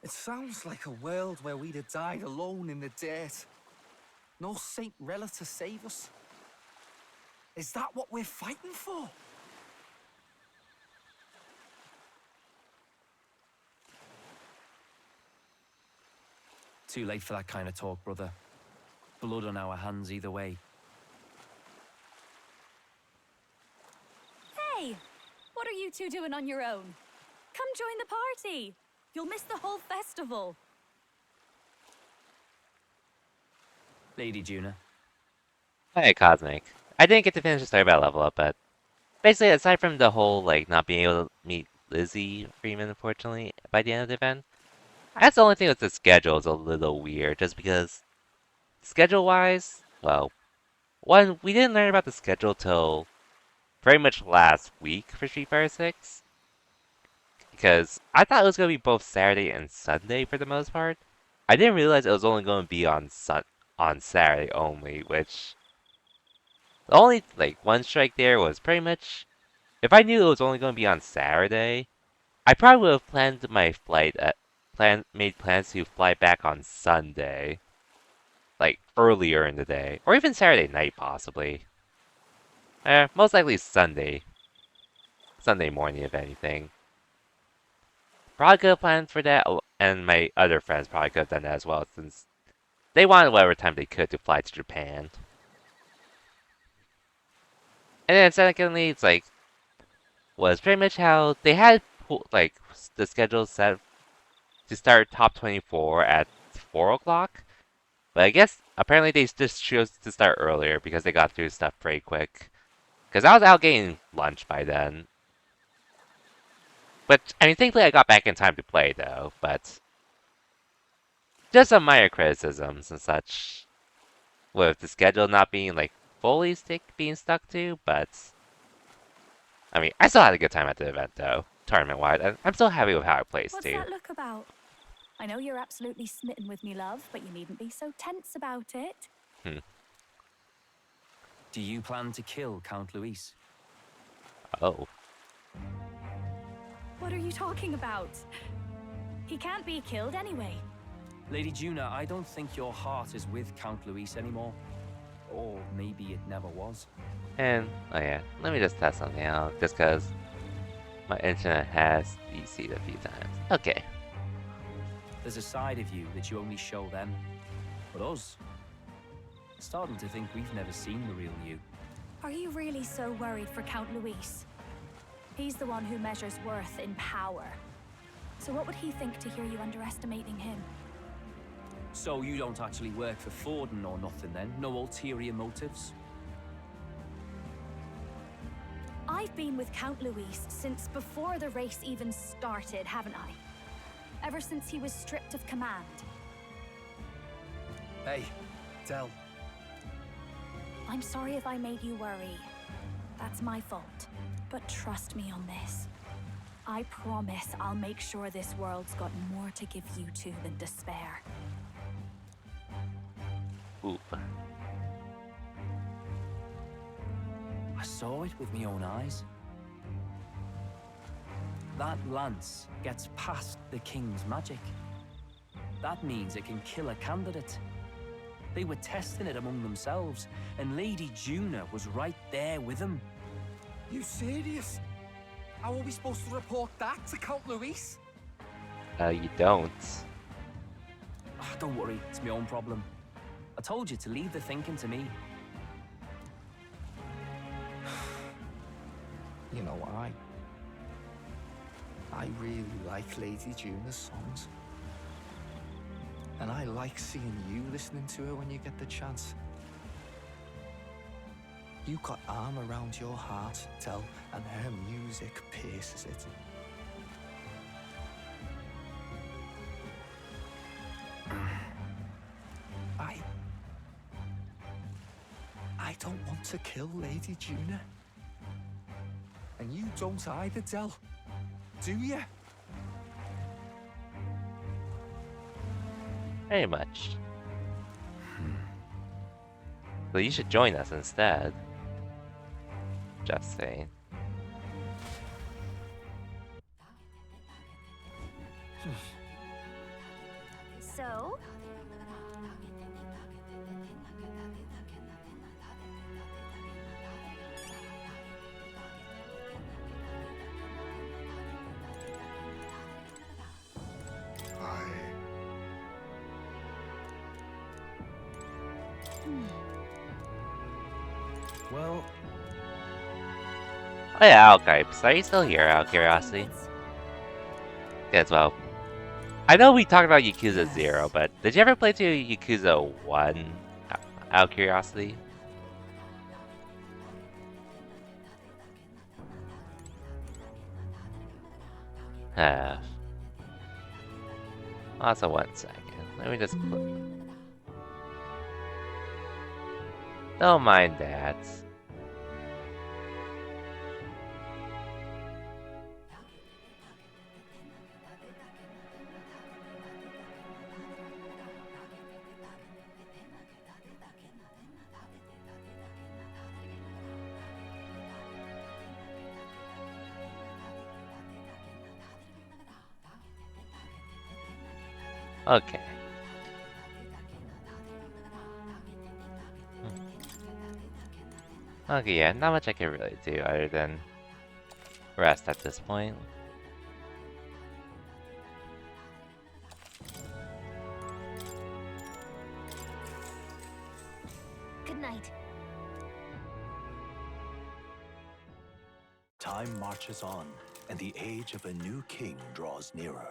it sounds like a world where we'd have died alone in the dirt. No Saint Rella to save us. Is that what we're fighting for? Too late for that kind of talk, brother. Blood on our hands either way. Hey, what are you two doing on your own? Come join the party. You'll miss the whole festival. Lady Juna. Hey, Cosmic. I didn't get to finish the story about Level Up, but basically, aside from the whole, like, not being able to meet Lizzie Freeman, unfortunately, by the end of the event, that's the only thing with the schedule is a little weird, just because, schedule-wise, well, one, we didn't learn about the schedule till very much last week for Street Fighter 6, because I thought it was going to be both Saturday and Sunday for the most part. I didn't realize it was only going to be on Saturday only, which the only, like, one strike there was pretty much, if I knew it was only going to be on Saturday, I probably would have planned my flight made plans to fly back on Sunday, like earlier in the day, or even Saturday night possibly. Most likely Sunday morning if anything. Probably could have planned for that, and my other friends probably could have done that as well, since they wanted whatever time they could to fly to Japan. And then secondly, it's like, was pretty much how they had, like, the schedule set to start top 24 at 4 o'clock. But I guess apparently they just chose to start earlier because they got through stuff pretty quick. Because I was out getting lunch by then. But, I mean, thankfully I got back in time to play though, but... Just some minor criticisms and such. With the schedule not being, like, fully being stuck to, but... I mean, I still had a good time at the event though, tournament-wise. And I'm still happy with how I placed What's too. that look about? I know you're absolutely smitten with me, love, but you needn't be so tense about it. Do you plan to kill Count Luis? Oh. What are you talking about? He can't be killed anyway. Lady Juna, I don't think your heart is with Count Luis anymore. Or maybe it never was. And, oh yeah, let me just test something out, just because my internet has DC'd a few times. Okay. There's a side of you that you only show them. But us, starting to think we've never seen the real you. Are you really so worried for Count Luis? He's the one who measures worth in power. So what would he think to hear you underestimating him? So you don't actually work for Forden or nothing then? No ulterior motives? I've been with Count Luis since before the race even started, haven't I? Ever since he was stripped of command. Hey, Del. I'm sorry if I made you worry. That's my fault. But trust me on this. I promise I'll make sure this world's got more to give you two than despair. Oop. I saw it with my own eyes. That lance gets past the king's magic. That means it can kill a candidate. They were testing it among themselves, and Lady Juna was right there with them. You serious? How are we supposed to report that to Count Luis? You don't. Don't worry, it's my own problem. I told you to leave the thinking to me. You know, I really like Lady Juna's songs. And I like seeing you listening to her when you get the chance. You got arm around your heart, Del, and her music pierces it. I don't want to kill Lady Juna. And you don't either, Del. Do you? Very much. Well, you should join us instead. Just saying. So? Well... Oh yeah, Alkypes. Are you still here, out of curiosity? Yes, well. I know we talked about Yakuza 0, but did you ever play to Yakuza 1, out of curiosity? Also, 1 second. Let me just don't mind that. Okay. Okay, yeah, not much I can really do other than rest at this point. Good night. Time marches on, and the age of a new king draws nearer.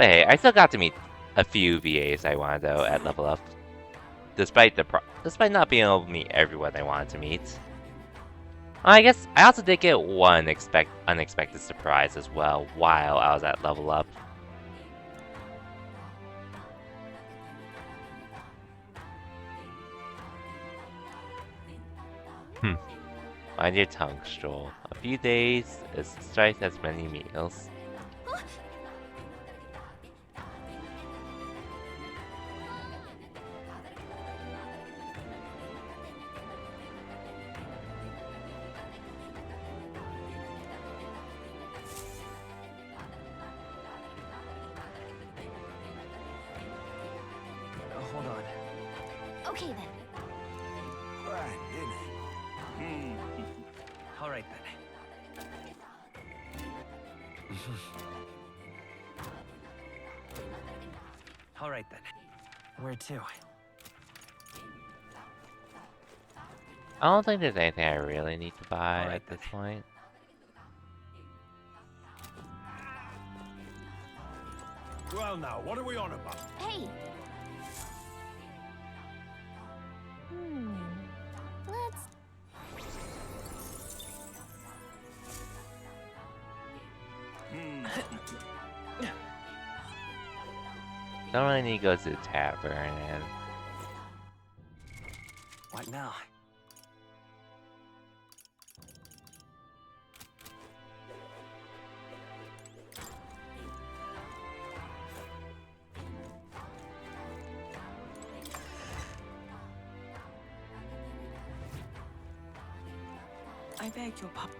But hey, I still got to meet a few VAs I wanted though at Level Up. Despite not being able to meet everyone I wanted to meet. I guess I also did get one unexpected surprise as well while I was at Level Up. Mind your tongue, Stroll. A few days is twice as many meals. Hold on. Okay then. All right then. All right then. Where to? I don't think there's anything I really need to buy Alright at this point. Well now, what are we on about? Hey. Let's. Don't really need to go to the tavern and... What now? I beg your pardon.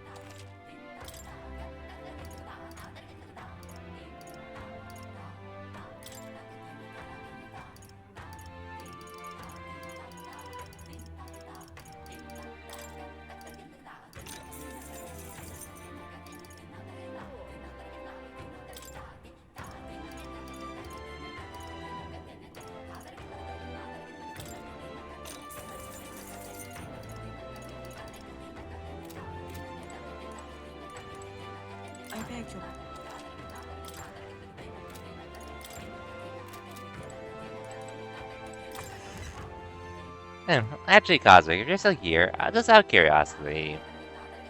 I beg your Actually, Cosmic, if you're still here, just out of curiosity,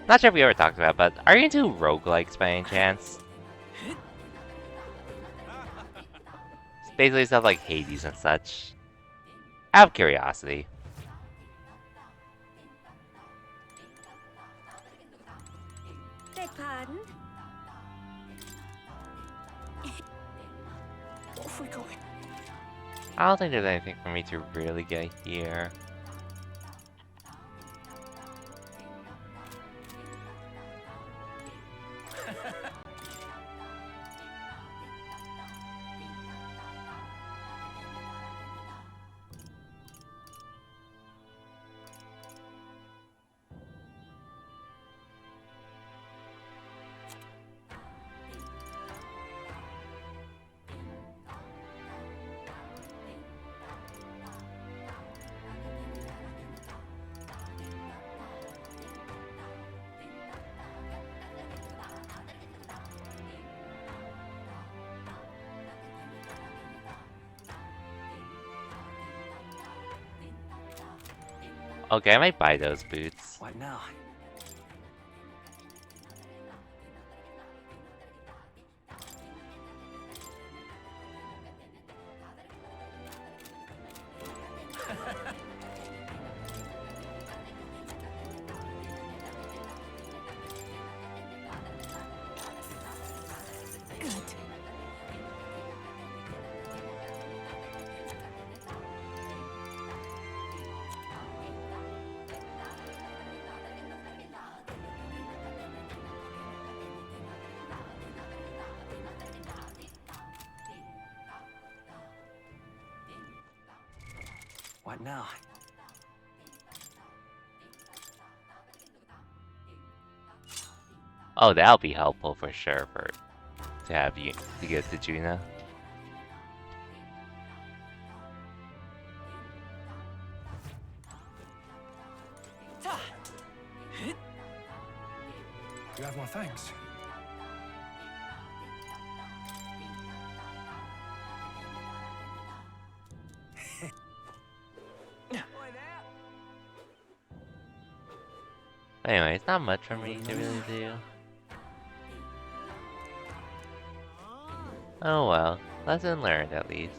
not sure if we ever talked about, but are you into roguelikes by any chance? It's basically stuff like Hades and such. Out of curiosity. beg pardon. Off we go. I don't think there's anything for me to really get here. Okay, I might buy those boots. What now? What now? Oh, that'll be helpful for sure to have you to get to Juna. You have my thanks. Anyway, it's not much for me to really do. Oh well, lesson learned at least.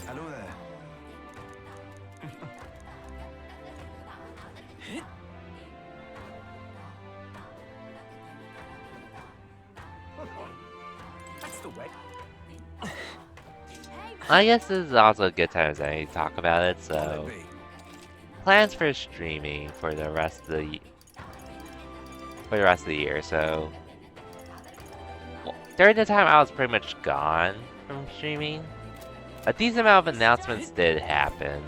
Hello there. That's the way. I guess this is also a good time as any to talk about it, so... Plans for streaming for the rest of the... year, so... Well, during the time I was pretty much gone from streaming, a decent amount of announcements did happen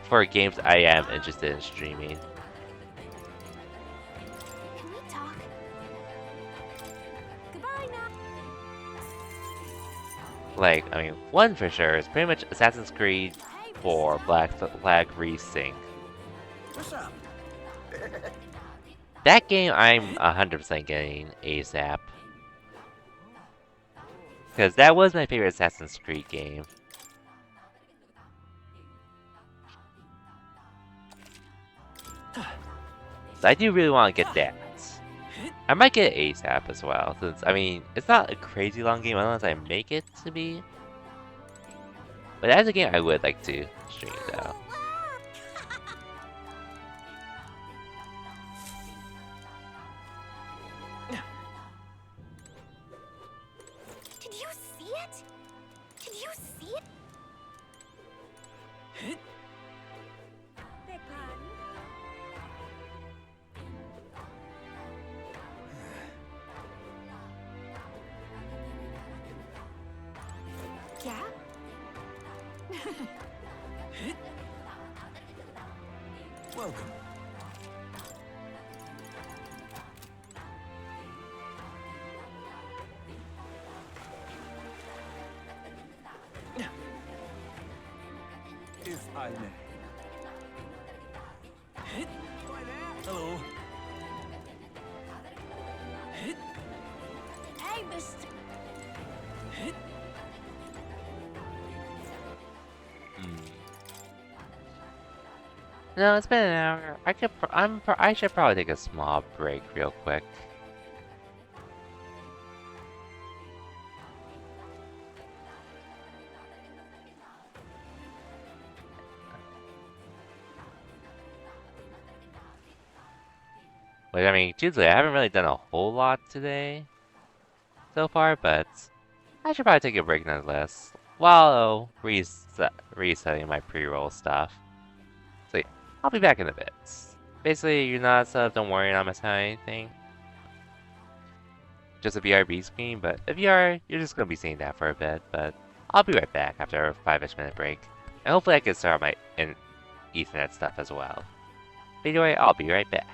for games I am interested in streaming. Can we talk? Goodbye now. Like, I mean, one for sure is pretty much Assassin's Creed 4 Black Flag Resync. What's up? That game I'm 100% getting ASAP. Because that was my favorite Assassin's Creed game. So I do really want to get that. I might get ASAP as well, since, I mean, it's not a crazy long game unless I make it to be. But that's a game I would like to stream, though. Did you see it? Did you see it? Big pardon? Yeah? Welcome. If I may. Hello. Hey, Mr. No, it's been an hour. I should probably take a small break real quick. Which, I mean, truthfully, I haven't really done a whole lot today so far, but I should probably take a break nonetheless while resetting my pre-roll stuff. So yeah, I'll be back in a bit. Basically, you're not set up, don't worry, you're not missing out on anything. Just a BRB screen, but if you are, you're just going to be seeing that for a bit, but I'll be right back after a 5-ish minute break. And hopefully I can start my Ethernet stuff as well. But anyway, I'll be right back.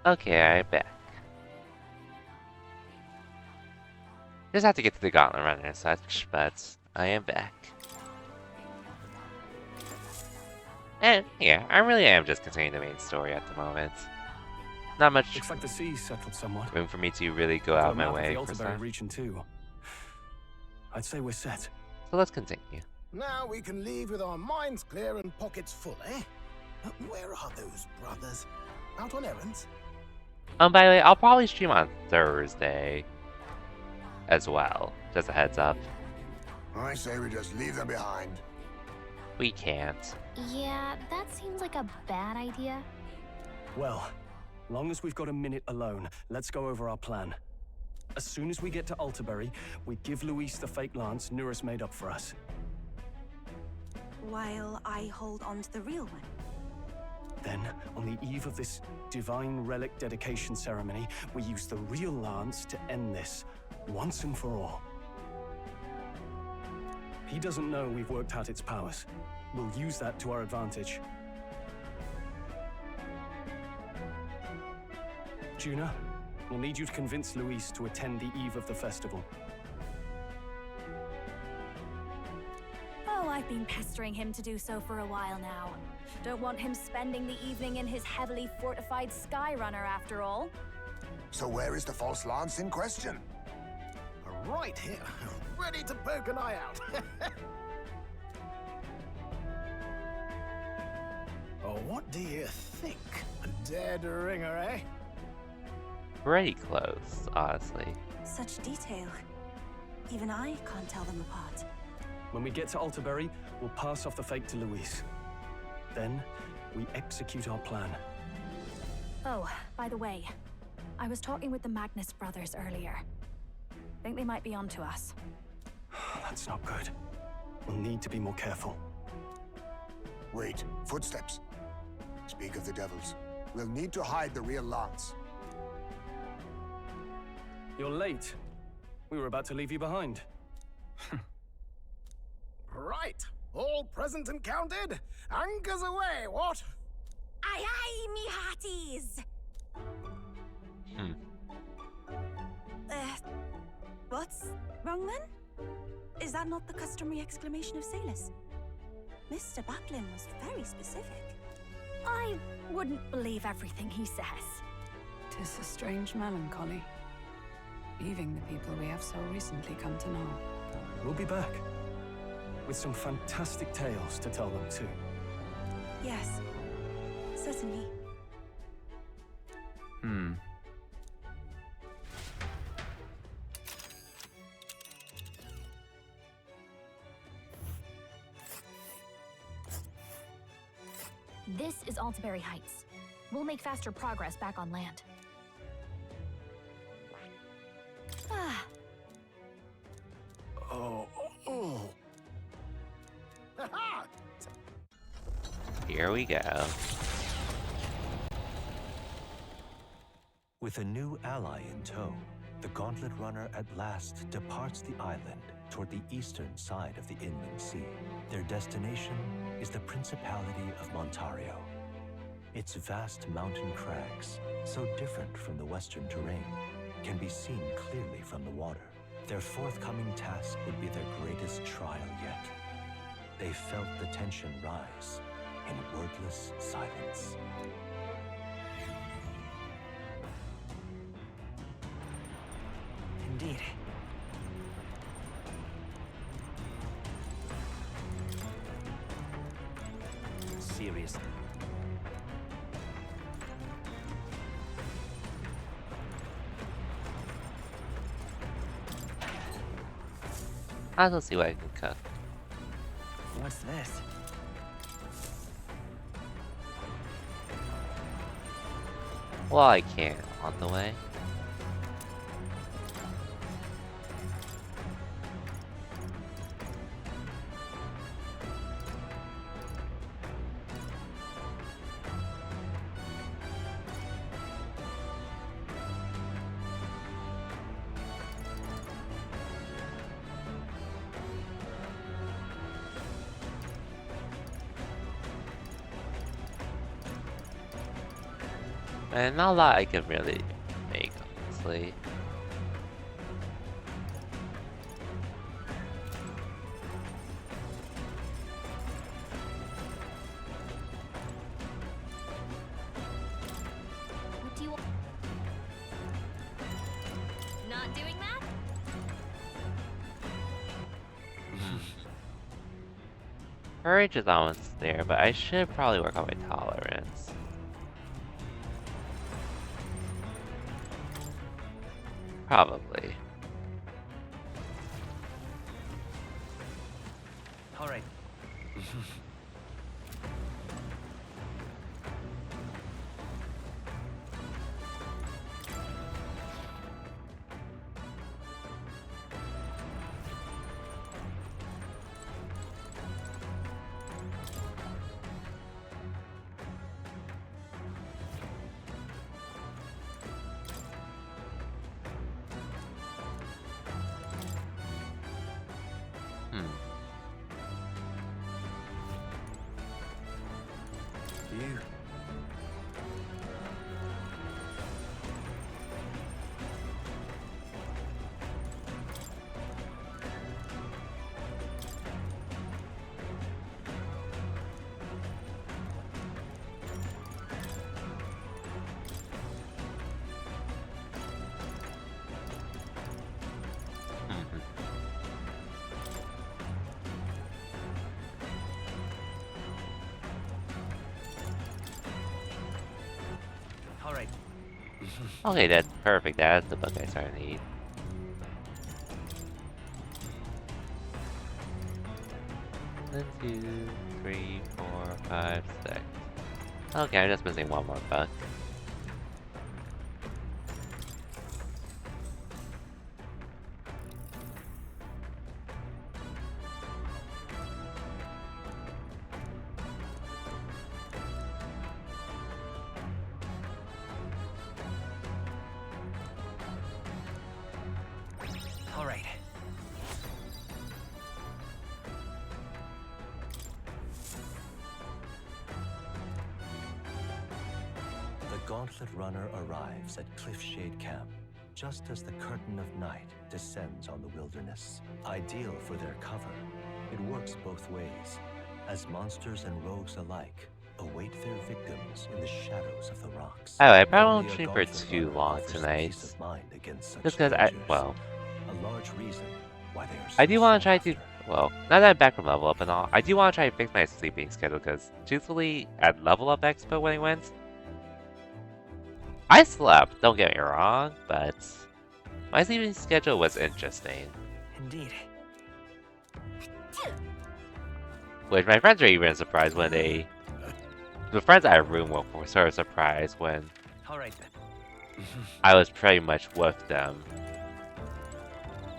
Okay, I'm back. Just have to get to the Gauntlet Runner and such, but I am back. And yeah, I really am just continuing the main story at the moment. Not much Looks like the sea's settled somewhat. room for me to really go Got out a my map of way the for Altaberry stuff. region too. I'd say we're set. So let's continue. Now we can leave with our minds clear and pockets full, eh? Where are those brothers? Out on errands? By the way, I'll probably stream on Thursday as well. Just a heads up. I say we just leave them behind. We can't. Yeah, that seems like a bad idea. Well, long as we've got a minute alone, let's go over our plan. As soon as we get to Altaberry, we give Luis the fake lance Nuris made up for us. While I hold on to the real one. Then, on the eve of this divine relic dedication ceremony, we use the real lance to end this, once and for all. He doesn't know we've worked out its powers. We'll use that to our advantage. Juna, we'll need you to convince Luis to attend the eve of the festival. Oh, I've been pestering him to do so for a while now. Don't want him spending the evening in his heavily fortified Skyrunner after all. So where is the false lance in question? Right here, ready to poke an eye out. Oh, what do you think? A dead ringer, eh? Pretty close, honestly. Such detail. Even I can't tell them apart. When we get to Altaberry, we'll pass off the fake to Luis. Then, we execute our plan. Oh, by the way, I was talking with the Magnus brothers earlier. Think they might be onto us. That's not good. We'll need to be more careful. Wait, footsteps. Speak of the devils. We'll need to hide the real lance. You're late. We were about to leave you behind. Right, all present and counted. Anchors away, what? Aye aye, me hearties! What's wrong then? Is that not the customary exclamation of sailors? Mr. Buckland was very specific. I wouldn't believe everything he says. 'Tis a strange melancholy, leaving the people we have so recently come to know. We'll be back. With some fantastic tales to tell them too. Yes, certainly. This is Altaberry Heights. We'll make faster progress back on land. Ah, Oh. Ha-ha! Here we go. With a new ally in tow, the Gauntlet Runner at last departs the island toward the eastern side of the inland sea. Their destination is the Principality of Montario. Its vast mountain crags, so different from the western terrain, can be seen clearly from the water. Their forthcoming task would be their greatest trial yet. They felt the tension rise in wordless silence. Indeed. Serious. I'll see what I can cook. What's this? Well, I can on the way. And not a lot I can really make, honestly. What do you want? Not doing that? Courage is almost there, but I should probably work on my tolerance. Probably. All right. You. All right. Okay, that's perfect. That's the book I started to need. One, 2, 3, 4, 5, 6. Okay, I'm just missing one more book. All right. The Gauntlet Runner arrives at Cliffshade Camp, just as the curtain of night descends on the wilderness. Ideal for their cover, it works both ways, as monsters and rogues alike await their victims in the shadows of the rocks. Oh, I probably Only won't a stream for Gauntlet too Runner long offers tonight. peace of mind against such Just because dangers. well, A large reason why they are I so do want to sought try to, after. well, now that I'm back from level up and all, I do want to try to fix my sleeping schedule because, truthfully, at Level Up Expo when I went, I slept, don't get me wrong, but my sleeping schedule was interesting. Indeed. Which my friends were even surprised when they... The friends I room with were sort of surprised when All right then. I was pretty much with them.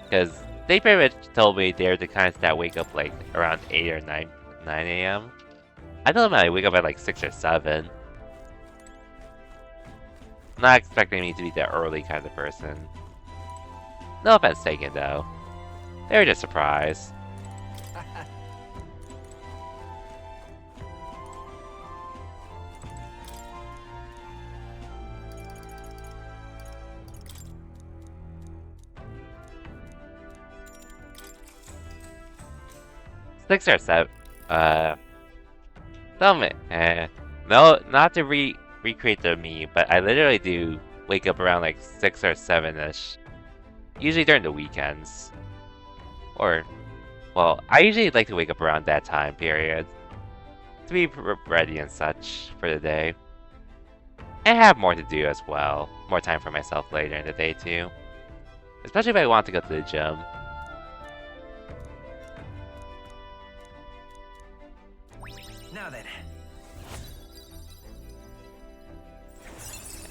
Because they pretty much told me they're the kinds that wake up like around 8 or 9 a.m. I told them I wake up at like 6 or 7. Not expecting me to be the early kind of person. No offense taken though. They were just surprised. Six or 7. Some no, not to recreate the meme, but I literally do wake up around like 6 or 7ish. Usually during the weekends. Or, well, I usually like to wake up around that time period. To be ready and such for the day. And have more to do as well. More time for myself later in the day too. Especially if I want to go to the gym. Now then.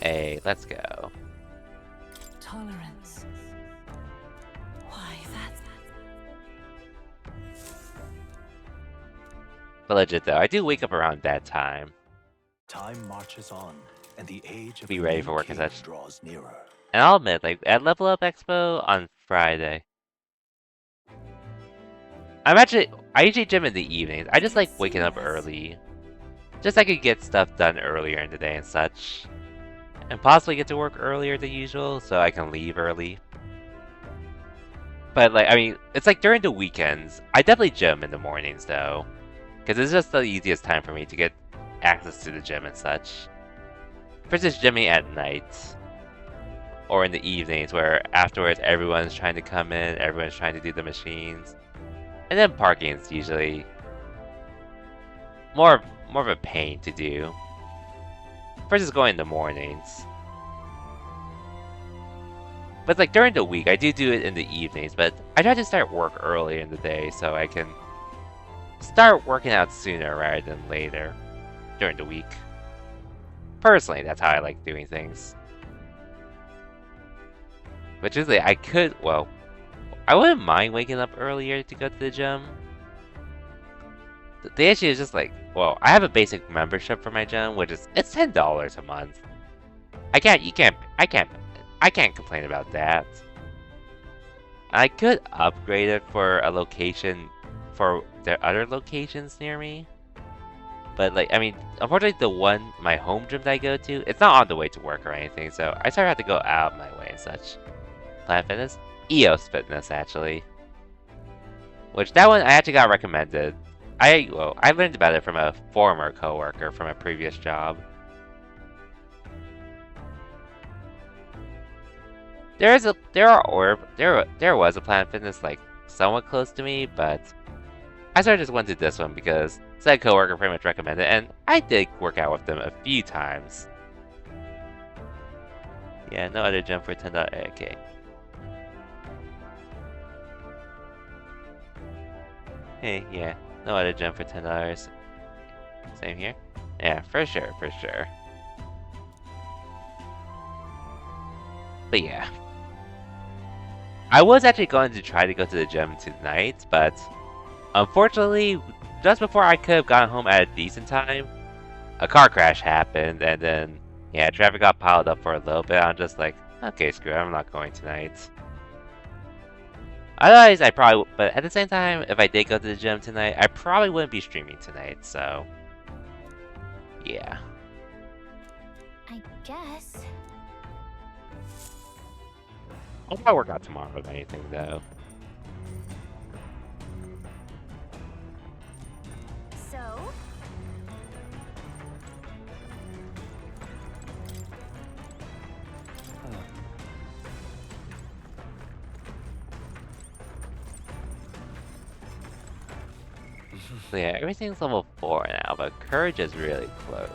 Hey, let's go. Tolerance. Why, that's... But legit though, I do wake up around that time. Time marches on, and the age of Be the ready new for work and king such. draws nearer. And I'll admit, like, at Level Up Expo on Friday, I usually gym in the evenings. I just like waking up early. Just so I could get stuff done earlier in the day and such. and possibly get to work earlier than usual so I can leave early. But like, I mean, it's like during the weekends, I definitely gym in the mornings though, because it's just the easiest time for me to get access to the gym and such. Versus gymming at night, or in the evenings where afterwards everyone's trying to come in, everyone's trying to do the machines. And then parking is usually more of a pain to do. Versus going in the mornings. But like during the week, I do it in the evenings, but I try to start work early in the day so I can start working out sooner rather than later during the week. Personally, that's how I like doing things. But usually I could, well, I wouldn't mind waking up earlier to go to the gym. The issue is just like, well, I have a basic membership for my gym, which is, it's $10 a month. I can't complain about that. I could upgrade it for a location, for the other locations near me. But like, I mean, unfortunately my home gym that I go to, it's not on the way to work or anything, so I sort of have to go out of my way and such. Planet Fitness? EOS Fitness, actually. Which, that one I actually got recommended. I learned about it from a former coworker from a previous job. There was a Planet Fitness like somewhat close to me, but I sort of just went to this one because said coworker pretty much recommended it, and I did work out with them a few times. Yeah, no other gym for $10. Okay. Hey, yeah, no other gym for $10. Same here? Yeah, for sure, for sure. But yeah. I was actually going to try to go to the gym tonight, but unfortunately, just before I could have gotten home at a decent time, a car crash happened, and then, yeah, traffic got piled up for a little bit. I'm just like, okay, screw it, I'm not going tonight. Otherwise, but at the same time, if I did go to the gym tonight, I probably wouldn't be streaming tonight, so, yeah. I guess. I'll probably work out tomorrow if anything, though. So? So yeah, everything's level 4 now, but Courage is really close.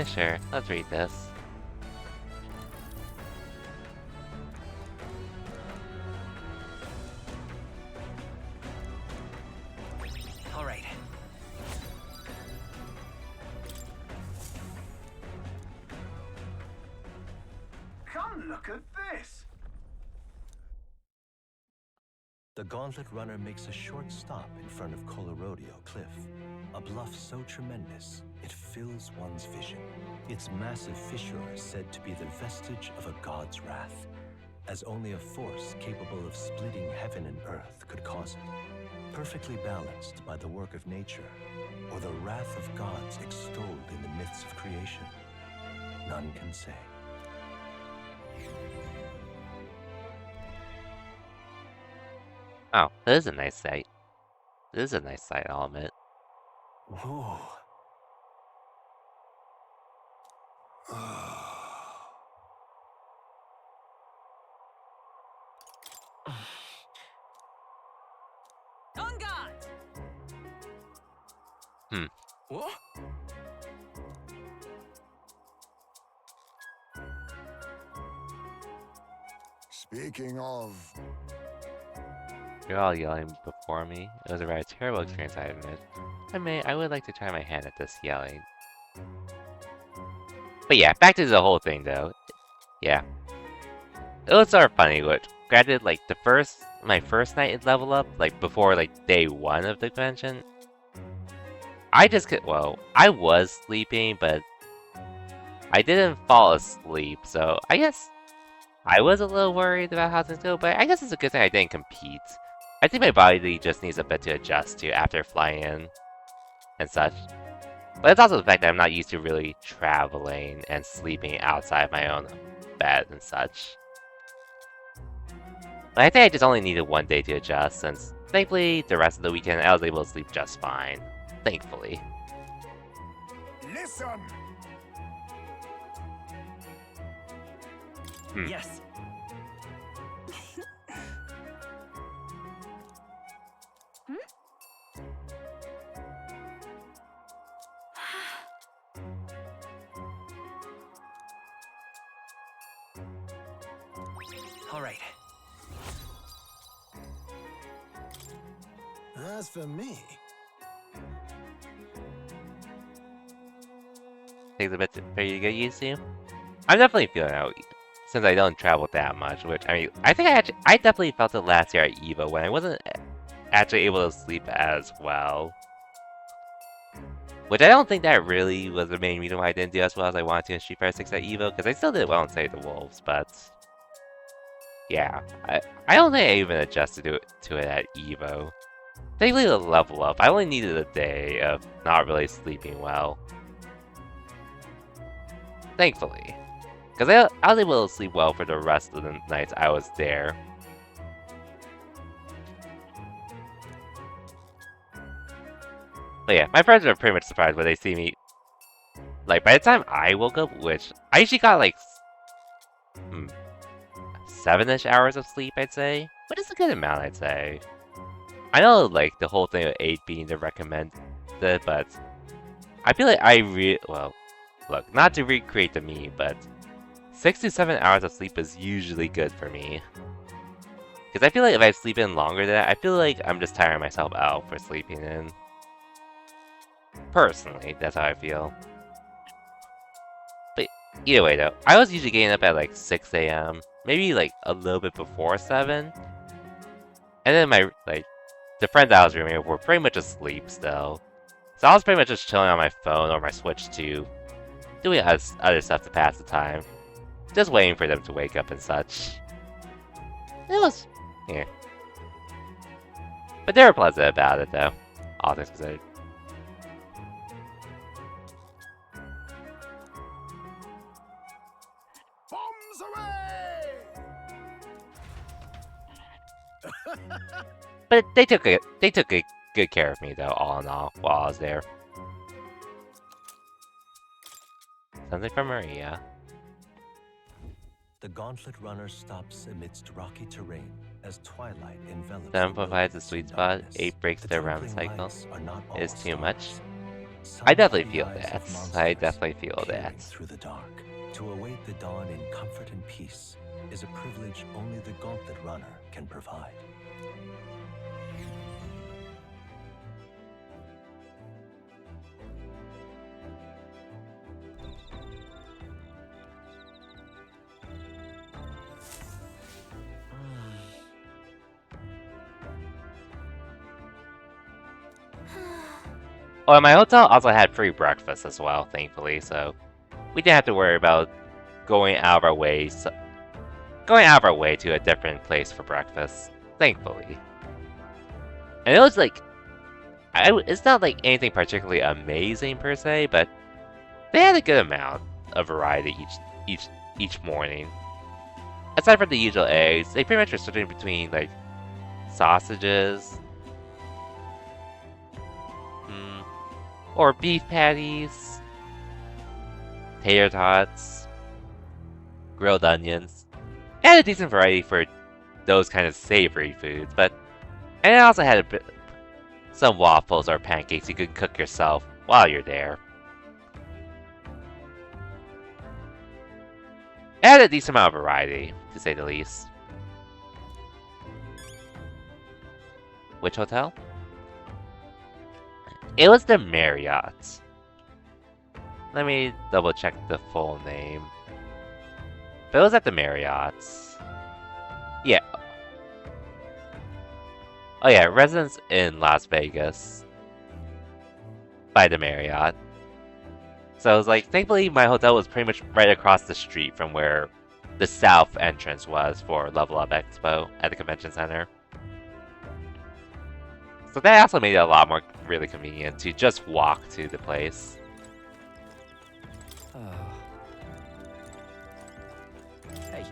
Sure, let's read this. All right. Come look at this. The Gauntlet Runner makes a short stop in front of Colorodeo Cliff, a bluff so tremendous it fills one's vision. Its massive fissure is said to be the vestige of a god's wrath, as only a force capable of splitting heaven and earth could cause it. Perfectly balanced by the work of nature, or the wrath of gods extolled in the myths of creation, none can say. Oh, that is a nice sight. This is a nice sight, I'll admit. Whoa. On guard! What? Speaking of... You're all yelling before me. It was a rather terrible experience, I admit. I would like to try my hand at this yelling. But yeah, back to the whole thing though. Yeah. It was sort of funny, but granted, like my first night in Level Up, like before like day 1 of the convention, I just could. Well, I was sleeping, but I didn't fall asleep, so I guess I was a little worried about how things go, but I guess it's a good thing I didn't compete. I think my body just needs a bit to adjust to after flying in and such. But it's also the fact that I'm not used to really traveling and sleeping outside my own bed and such. But I think I just only needed one day to adjust, since thankfully the rest of the weekend I was able to sleep just fine. Thankfully. Listen! Yes. All right. As for me, Takes a bit for you to get used to. I'm definitely feeling out since I don't travel that much, which I mean, I think I definitely felt it last year at EVO when I wasn't actually able to sleep as well. Which I don't think that really was the main reason why I didn't do as well as I wanted to in Street Fighter 6 at EVO, because I still did well in Save the Wolves, but yeah, I don't think I even adjusted to it at EVO. Thankfully, the level up, I only needed a day of not really sleeping well. Thankfully. Because I was able to sleep well for the rest of the nights I was there. But yeah, my friends are pretty much surprised when they see me. Like, by the time I woke up, which I usually got like 7-ish hours of sleep, I'd say. But it's a good amount, I'd say. I know, like, the whole thing of 8 being the recommended, but I feel like well, look, not to recreate the meme, but 6 to 7 hours of sleep is usually good for me. Because I feel like if I sleep in longer than that, I feel like I'm just tiring myself out for sleeping in. Personally, that's how I feel. But either way though, I was usually getting up at like 6 AM, maybe like a little bit before 7. And then the friends I was rooming with were pretty much asleep still. So I was pretty much just chilling on my phone or my Switch too, doing other stuff to pass the time. Just waiting for them to wake up and such. It was, yeah. But they were pleasant about it though, all things considered. Bombs away! But they took good care of me though, all in all, while I was there. Something from Maria. The Gauntlet Runner stops amidst rocky terrain as twilight envelops. 7 provides a sweet spot, 8 breaks their round cycle. Is too much. Some I definitely feel lives that. of monsters I definitely feel peering that. Through the dark. To await the dawn in comfort and peace is a privilege only the Gauntlet Runner can provide. Oh, and my hotel also had free breakfast as well, thankfully, so we didn't have to worry about going out of our way to a different place for breakfast, thankfully. And it was like, it's not like anything particularly amazing per se, but they had a good amount of variety each morning. Aside from the usual eggs, they pretty much were switching between like sausages, or beef patties, tater tots, grilled onions, and a decent variety for those kind of savory foods. And it also had some waffles or pancakes you could cook yourself while you're there. It had a decent amount of variety, to say the least. Which hotel? It was the Marriott. Let me double check the full name. But it was at the Marriott. Yeah. Oh yeah, residence in Las Vegas. by the Marriott. So I was like, thankfully my hotel was pretty much right across the street from where the south entrance was for Level Up Expo at the convention center. So that also made it a lot more really convenient to just walk to the place. Hey.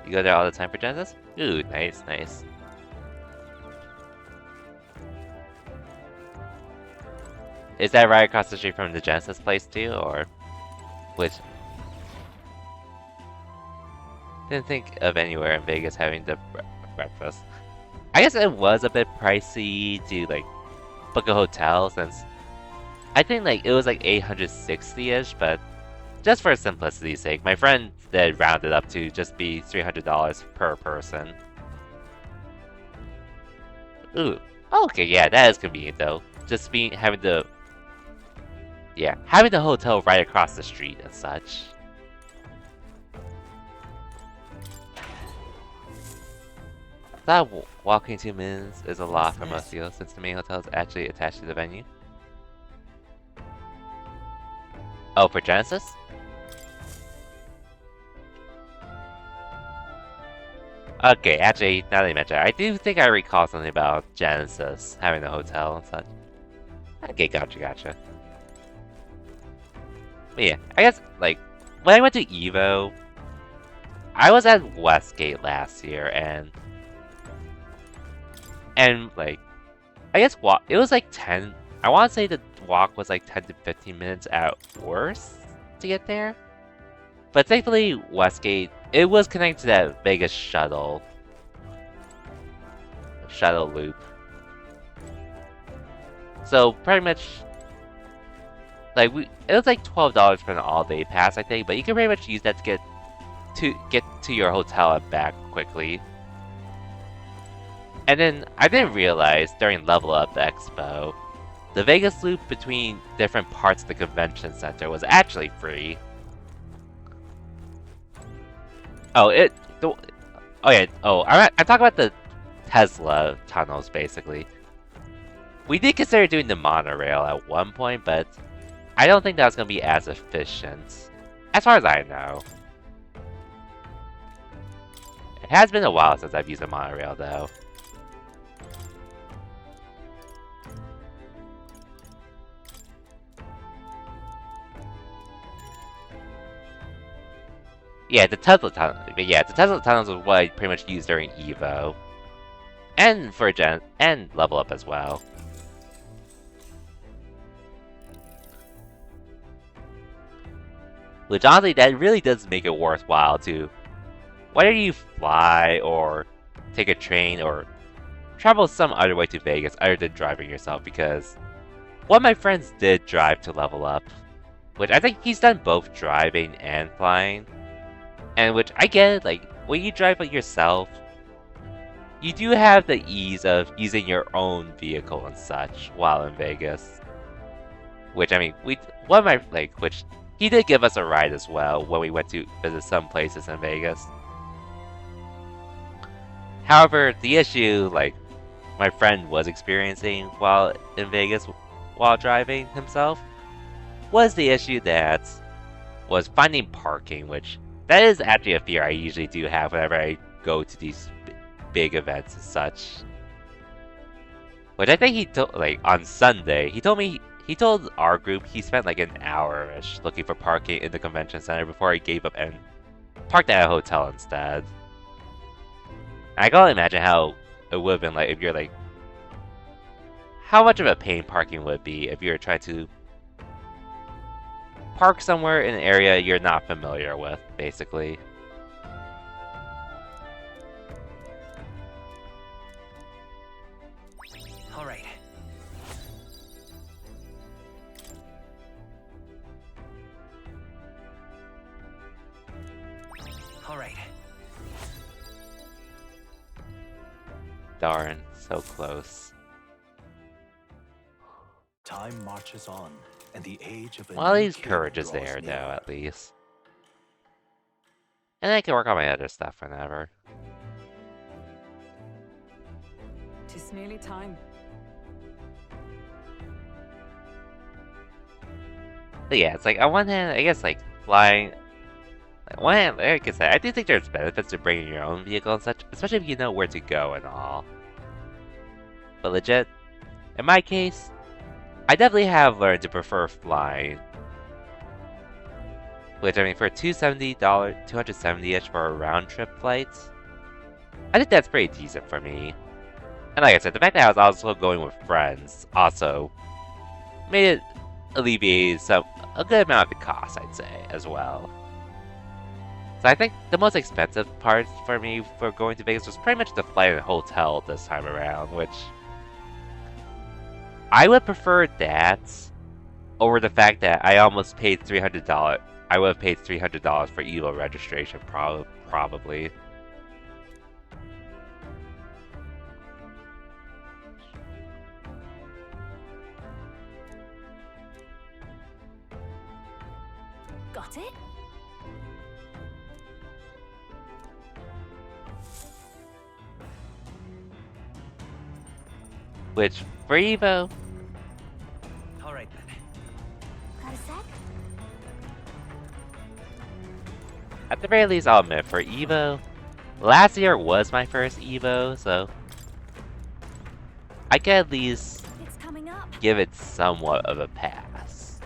You go there all the time for Genesis? Ooh, nice, nice. Is that right across the street from the Genesis place too, or which? Didn't think of anywhere in Vegas having the breakfast. I guess it was a bit pricey to like book a hotel since I think like it was like 860-ish, but just for simplicity's sake, my friend did round it up to just be $300 per person. Ooh, okay, yeah, that is convenient though. Just having the hotel right across the street and such. That walking 2 minutes is a lot for most people since the main hotel is actually attached to the venue. Oh, for Genesis? Okay, actually, now that you mention it, I do think I recall something about Genesis having a hotel and such. Okay, gotcha. But yeah, I guess, like, when I went to EVO, I was at Westgate last year, and like, I guess it was like 10, I want to say the walk was like 10 to 15 minutes at worst to get there. But thankfully, Westgate, it was connected to that Vegas shuttle loop. So pretty much, like it was like $12 for an all-day pass, I think, but you can pretty much use that to get to your hotel and back quickly. And then I didn't realize during Level Up Expo, the Vegas loop between different parts of the convention center was actually free. I'm talking about the Tesla tunnels, basically. We did consider doing the monorail at one point, but I don't think that was going to be as efficient, as far as I know. It has been a while since I've used a monorail, though. Yeah, the Tesla tunnels was what I pretty much used during EVO. And for and Level Up as well. Which honestly, that really does make it worthwhile to, whether you fly or take a train or travel some other way to Vegas other than driving yourself, because one of my friends did drive to Level Up, which I think he's done both driving and flying. And which I get, like, when you drive it yourself, you do have the ease of using your own vehicle and such while in Vegas. Which, I mean, which he did give us a ride as well when we went to visit some places in Vegas. However, the issue, like, my friend was experiencing while in Vegas while driving himself, was the issue that was finding parking, which that is actually a fear I usually do have whenever I go to these big events and such. Which I think he told, like, on Sunday, he told our group he spent like an hour-ish looking for parking in the convention center before he gave up and parked at a hotel instead. And I can only imagine how it would have been like if you're like, how much of a pain parking would be if you're trying to park somewhere in an area you're not familiar with, basically. All right. All right. Darn, so close. Time marches on, and the age of Well, at least courage is there, though, at least. And I can work on my other stuff whenever. Tis nearly time. But yeah, it's like on one hand, I guess like flying. On one hand, like I said, I do think there's benefits to bringing your own vehicle and such, especially if you know where to go and all. But legit, in my case, I definitely have learned to prefer flying. Which, I mean, for $270-ish for a round-trip flight, I think that's pretty decent for me. And like I said, the fact that I was also going with friends also made it alleviate a good amount of the cost, I'd say, as well. So I think the most expensive part for me for going to Vegas was pretty much the flight and hotel this time around, which I would prefer that over the fact that I almost paid $300. I would have paid $300 for EVO registration, probably. Got it? Which, for EVO... Alright then. Got a sec? At the very least, I'll admit, for EVO, last year was my first EVO, so I can at least give it somewhat of a pass.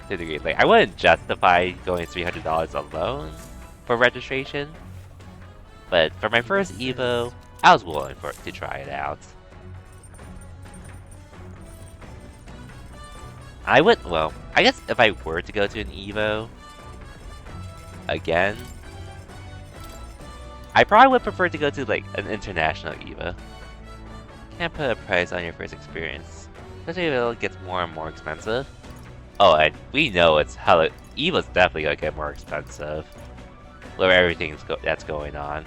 To a degree. Like, I wouldn't justify going $300 alone for registration, but for my first EVO, I was willing to try it out. Well, I guess if I were to go to an EVO again, I probably would prefer to go to like an international EVO. Can't put a price on your first experience, especially if it gets more and more expensive. Oh, and we know EVO's definitely gonna get more expensive with everything that's going on.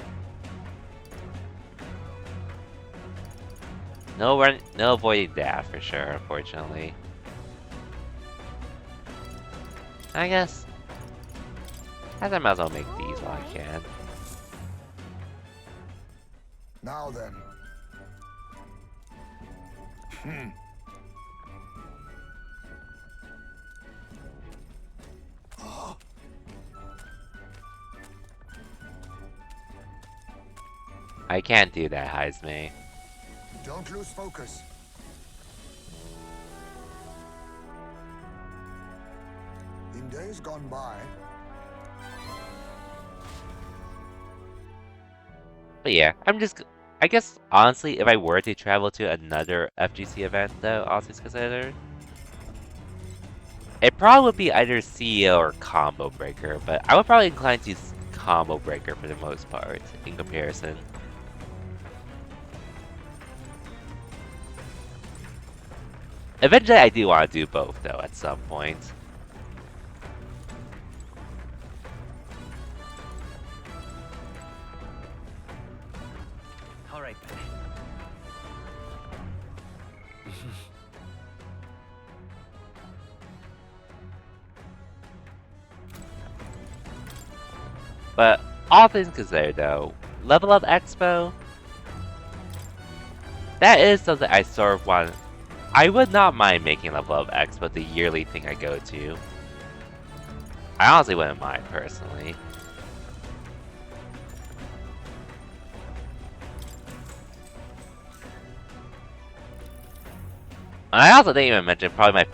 No avoiding that for sure, unfortunately. I guess I might as well make these while I can. Now then. I can't do that, Heisme. Don't lose focus. In days gone by, but yeah, I guess, honestly, if I were to travel to another FGC event, though, all things considered, it probably would be either CEO or Combo Breaker, but I would probably incline to Combo Breaker for the most part, in comparison. Eventually, I do want to do both, though, at some point. Alright then. But all things considered, though, Level Up Expo, that is something I sort of want. I would not mind making Level Up Expo the yearly thing I go to. I honestly wouldn't mind, personally. And I also didn't even mention probably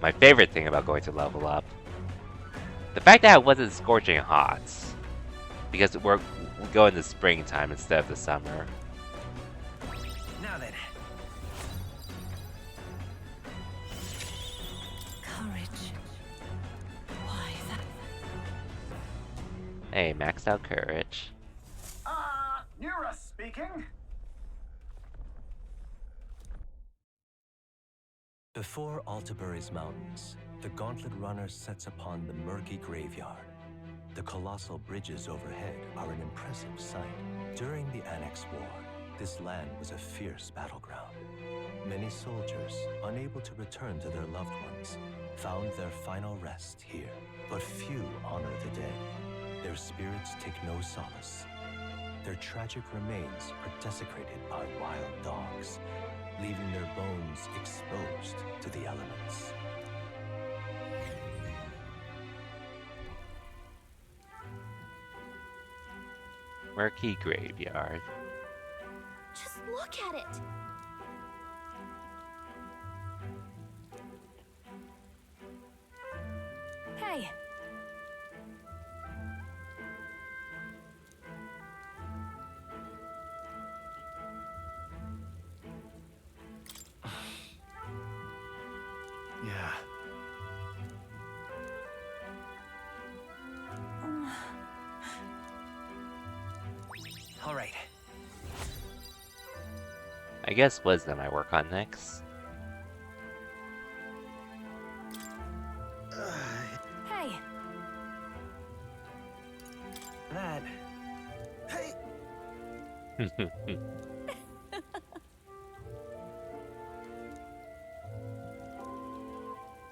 my favorite thing about going to Level Up. The fact that it wasn't scorching hot. Because we're going in the springtime instead of the summer. Now then. Courage. Why that? Hey, maxed out courage. Nura speaking. Before Altabury's mountains, the Gauntlet Runner sets upon the murky graveyard. The colossal bridges overhead are an impressive sight. During the Annex War, this land was a fierce battleground. Many soldiers, unable to return to their loved ones, found their final rest here. But few honor the dead. Their spirits take no solace. Their tragic remains are desecrated by wild dogs, leaving their bones exposed to the elements. Murky graveyard. Just look at it. Hey, Yeah. All right. I guess wisdom I work on next. hey. That. Hey!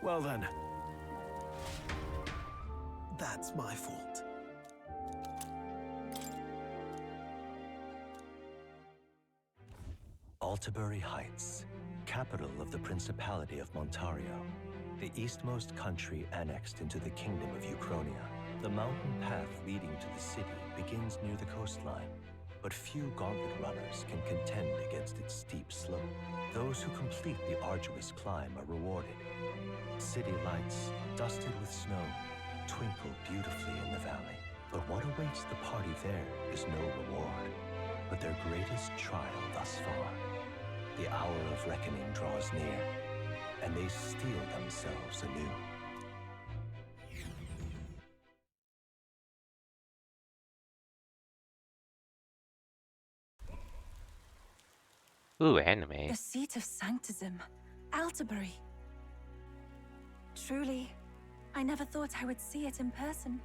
Well then. That's my fault. Altabury Heights, capital of the Principality of Montario, the eastmost country annexed into the Kingdom of Uchronia. The mountain path leading to the city begins near the coastline, but few gauntlet runners can contend against its steep slope. Those who complete the arduous climb are rewarded. City lights, dusted with snow, twinkle beautifully in the valley. But what awaits the party there is no reward, but their greatest trial thus far. The hour of reckoning draws near, and they steel themselves anew. Ooh, anime. The seat of Sanctism, Altabury. Truly, I never thought I would see it in person.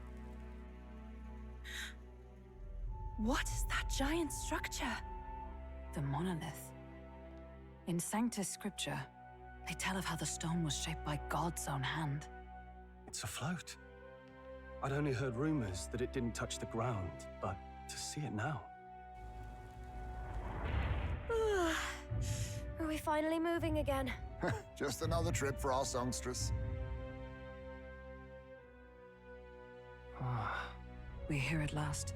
What is that giant structure? The monolith. In Sanctus Scripture, they tell of how the stone was shaped by God's own hand. It's afloat. I'd only heard rumors that it didn't touch the ground, but to see it now. Are we finally moving again? Just another trip for our songstress. We're here at last.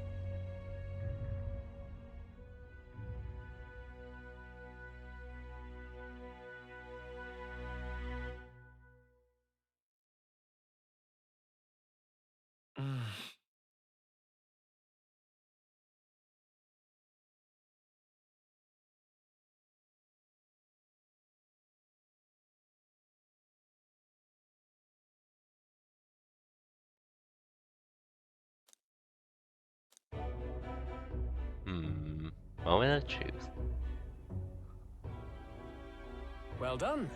Moment of truth. Well done.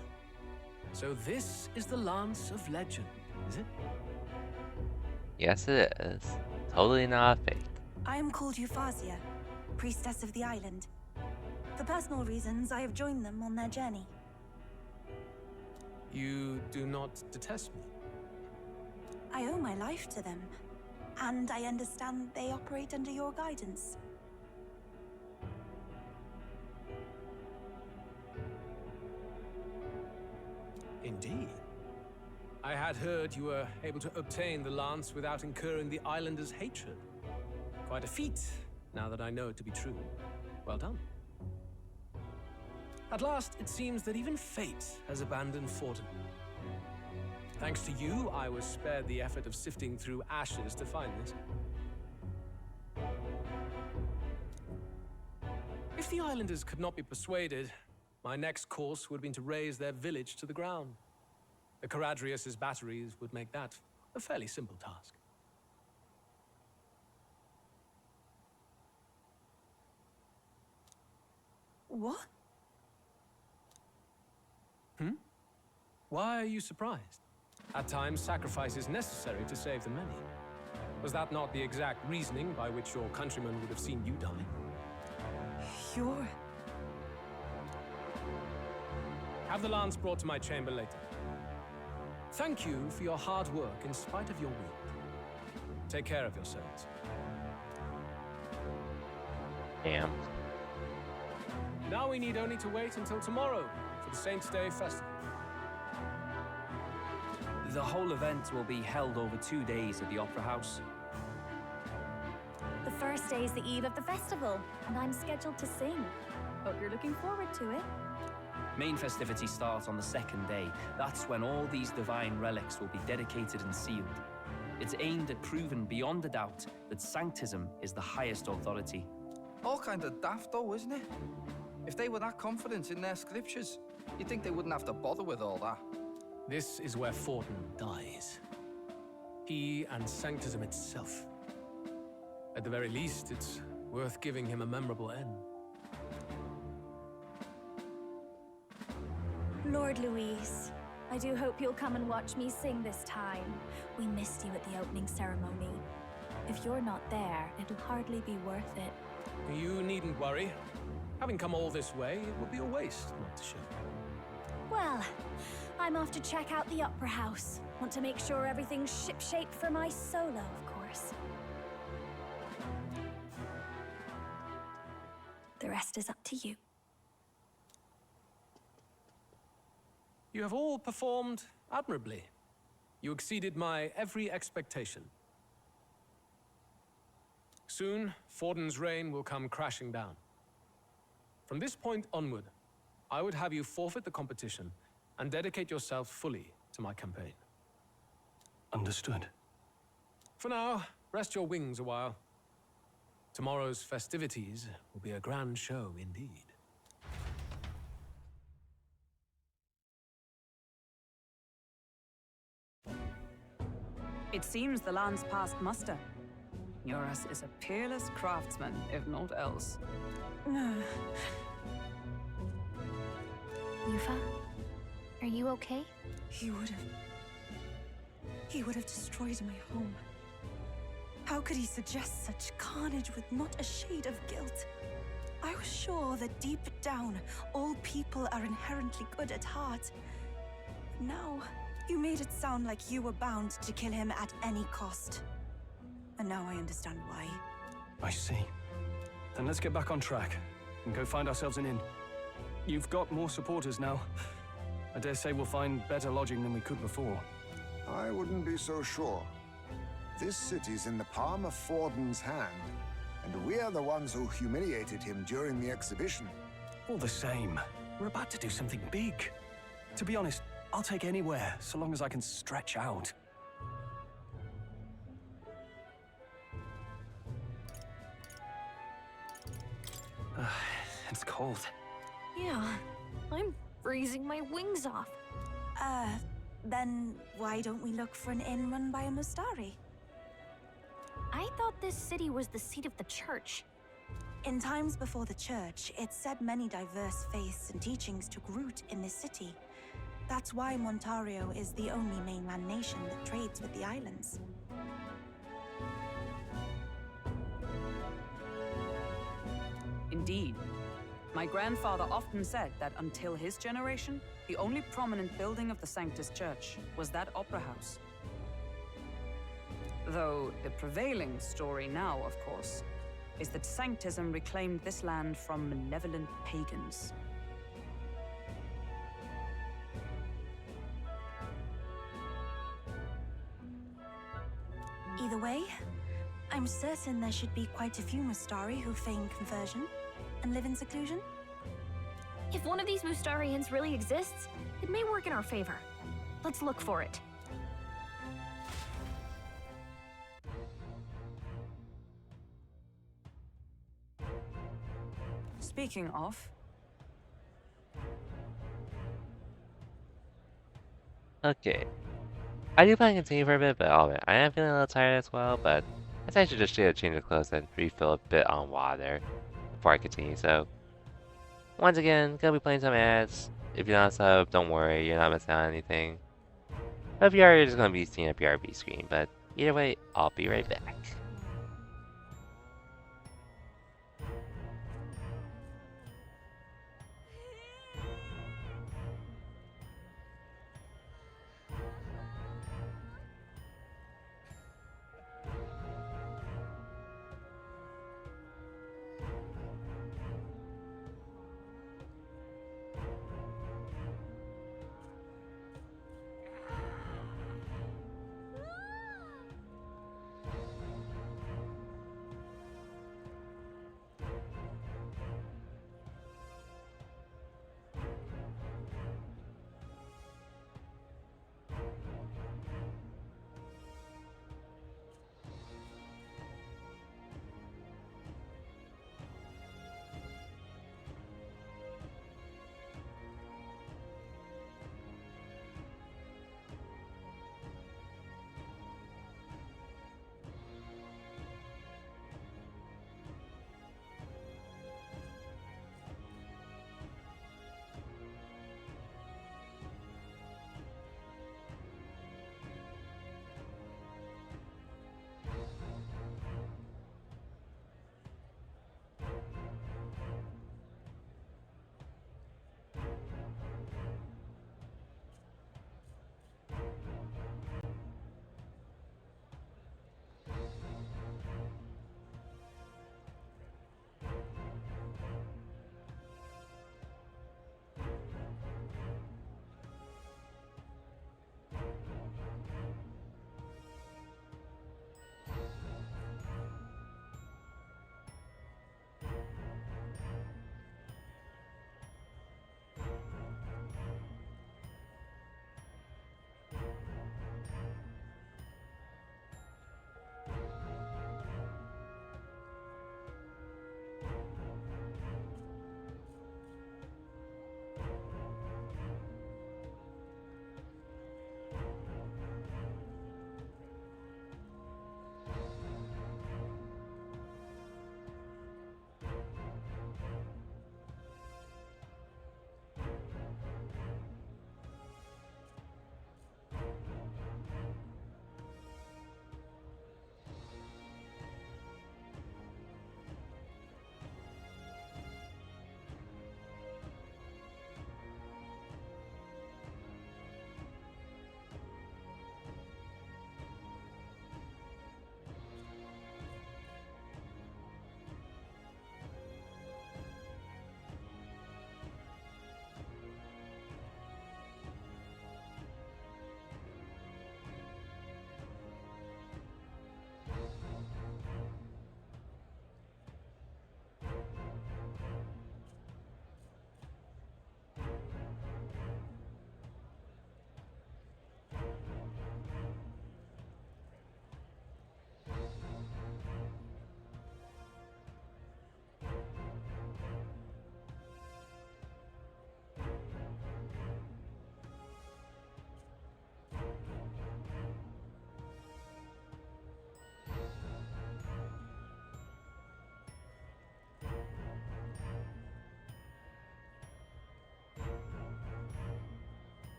So this is the Lance of Legend, is it? Yes, it is. Totally not a fake. I am called Euphausia, priestess of the island. For personal reasons, I have joined them on their journey. You do not detest me? I owe my life to them, and I understand they operate under your guidance. Indeed. I had heard you were able to obtain the lance without incurring the islanders' hatred. Quite a feat, now that I know it to be true. Well done. At last, it seems that even fate has abandoned Fortin. Thanks to you, I was spared the effort of sifting through ashes to find this. If the islanders could not be persuaded, my next course would have been to raze their village to the ground. The Caradrius' batteries would make that a fairly simple task. What? Why are you surprised? At times, sacrifice is necessary to save the many. Was that not the exact reasoning by which your countrymen would have seen you die? You're... Have the lance brought to my chamber later. Thank you for your hard work in spite of your wound. Take care of yourselves. Damn. Now we need only to wait until tomorrow for the Saints' Day Festival. The whole event will be held over 2 days at the Opera House. The first day is the eve of the festival, and I'm scheduled to sing. Hope you're looking forward to it. Main festivities start on the second day. That's when all these divine relics will be dedicated and sealed. It's aimed at proving beyond a doubt that Sanctism is the highest authority. All kind of daft though, isn't it? If they were that confident in their scriptures, you'd think they wouldn't have to bother with all that. This is where Forden dies. He and Sanctism itself. At the very least, it's worth giving him a memorable end. Lord Louise, I do hope you'll come and watch me sing this time. We missed you at the opening ceremony. If you're not there, it'll hardly be worth it. You needn't worry. Having come all this way, it would be a waste not to show. Well, I'm off to check out the Opera House. Want to make sure everything's shipshape for my solo, of course. The rest is up to you. You have all performed admirably. You exceeded my every expectation. Soon, Forden's reign will come crashing down. From this point onward, I would have you forfeit the competition and dedicate yourself fully to my campaign. Understood. For now, rest your wings a while. Tomorrow's festivities will be a grand show indeed. It seems the land's passed muster. Eurus is a peerless craftsman, if not else. Yufa, are you okay? He would have destroyed my home. How could he suggest such carnage with not a shade of guilt? I was sure that deep down, all people are inherently good at heart. Now, you made it sound like you were bound to kill him at any cost. And now I understand why. I see. Then let's get back on track and go find ourselves an inn. You've got more supporters now. I dare say we'll find better lodging than we could before. I wouldn't be so sure. This city's in the palm of Forden's hand, and we're the ones who humiliated him during the exhibition. All the same, we're about to do something big. To be honest, I'll take anywhere, so long as I can stretch out. It's cold. Yeah, I'm freezing my wings off. Then why don't we look for an inn run by a Mustari? I thought this city was the seat of the church. In times before the church, it said many diverse faiths and teachings took root in this city. That's why Montario is the only mainland nation that trades with the islands. Indeed. My grandfather often said that until his generation, the only prominent building of the Sanctus Church was that opera house. Though the prevailing story now, of course, is that Sanctism reclaimed this land from malevolent pagans. Either way, I'm certain there should be quite a few Mustari who feign conversion and live in seclusion. If one of these Mustarians really exists, it may work in our favor. Let's look for it. Speaking of, Okay. I do plan to continue for a bit, but oh man, I am feeling a little tired as well, but I think I should just do a change of clothes and refill a bit on water before I continue, so once again, gonna be playing some ads. If you're not sub, don't worry, you're not missing out on anything. But if you are, you're just gonna be seeing a BRB screen, but either way, I'll be right back.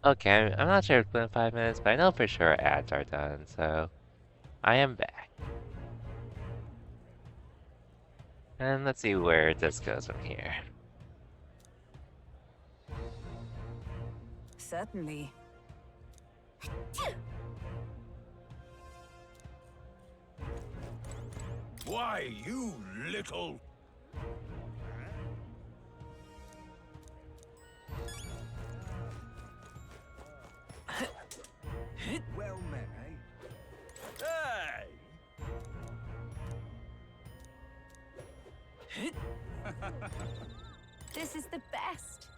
Okay, I'm not sure if it's been 5 minutes, but I know for sure ads are done, so I am back. And let's see where this goes from here. Certainly. Why, you little... Well met, eh? Hey! This is the best.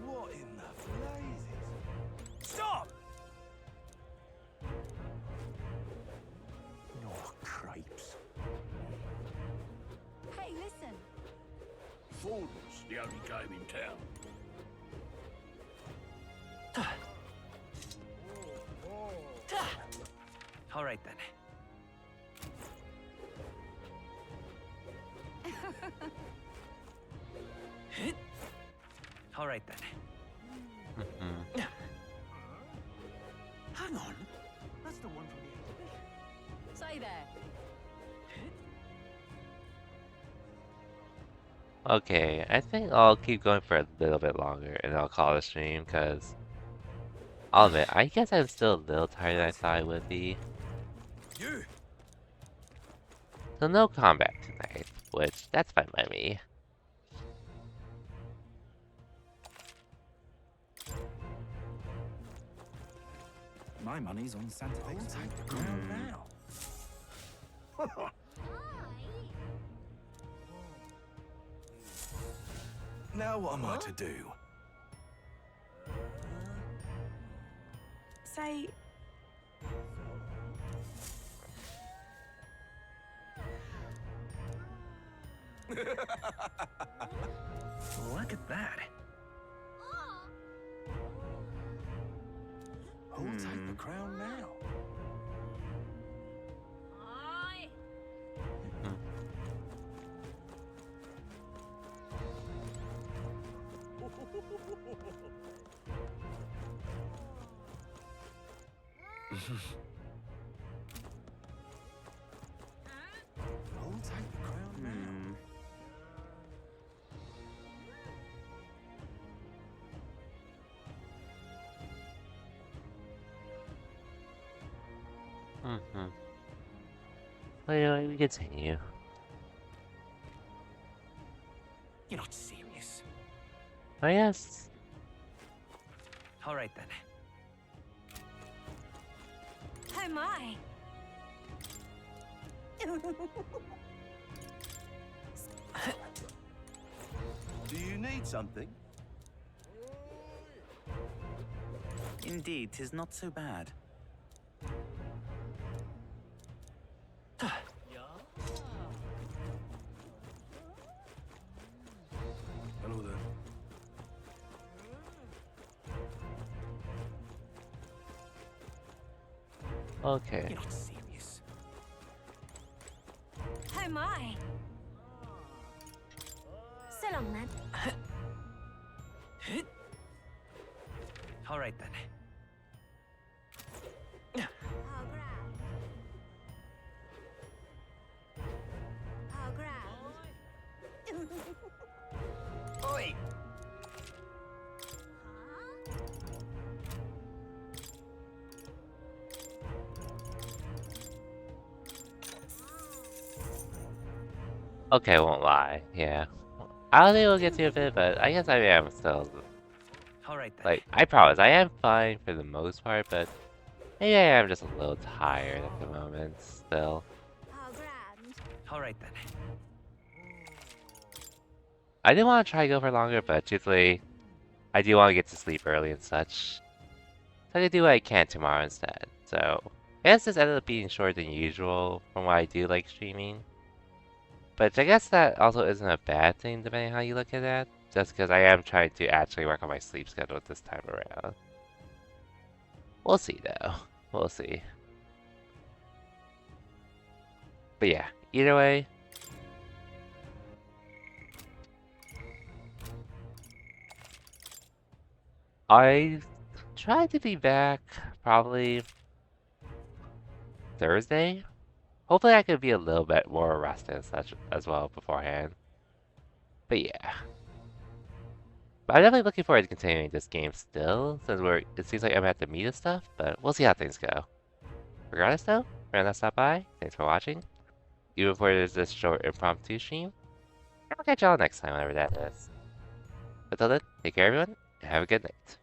What in the blazes? Stop! Oh, cripes. Hey, listen. Ford's the only game in town. All right then. All right then. Hang on. That's the one from the exhibition. Say there. Okay, I think I'll keep going for a little bit longer and I'll call it a stream because I'll admit, I guess I'm still a little tired than I thought I would be. You! So no combat tonight, which that's fine by me. My money's on Santa Fe. I'll take the crown now. Now what am I to do? Say, Look at that. Who'll take the crown now? Who'll take the crown now? Well, anyway, we continue. You're not serious. Oh yes. All right then. Oh my. Do you need something? Indeed, 'tis not so bad. Hello there. Okay. You're not serious. Oh my. So long then. All right then. Oi. Okay, I won't lie. Yeah. I don't think we'll get to a bit, but I guess I am still. All right then. Like, I promise, I am fine for the most part, but maybe I am just a little tired at the moment still. All right then. I did want to try to go for longer, but truthfully, I do want to get to sleep early and such. So I can do what I can tomorrow instead. So, I guess this ended up being shorter than usual from what I do like streaming. But I guess that also isn't a bad thing depending on how you look at that. Just because I am trying to actually work on my sleep schedule this time around. We'll see though. We'll see. But yeah, either way. I try to be back probably Thursday. Hopefully I could be a little bit more rested and such as well beforehand. But yeah. But I'm definitely looking forward to continuing this game still, since it seems like I'm at the meat and stuff, but we'll see how things go. Regardless though, we're gonna stop by. Thanks for watching. Even for this short impromptu stream. I'll catch y'all next time, whenever that is. Until then, take care everyone, and have a good night.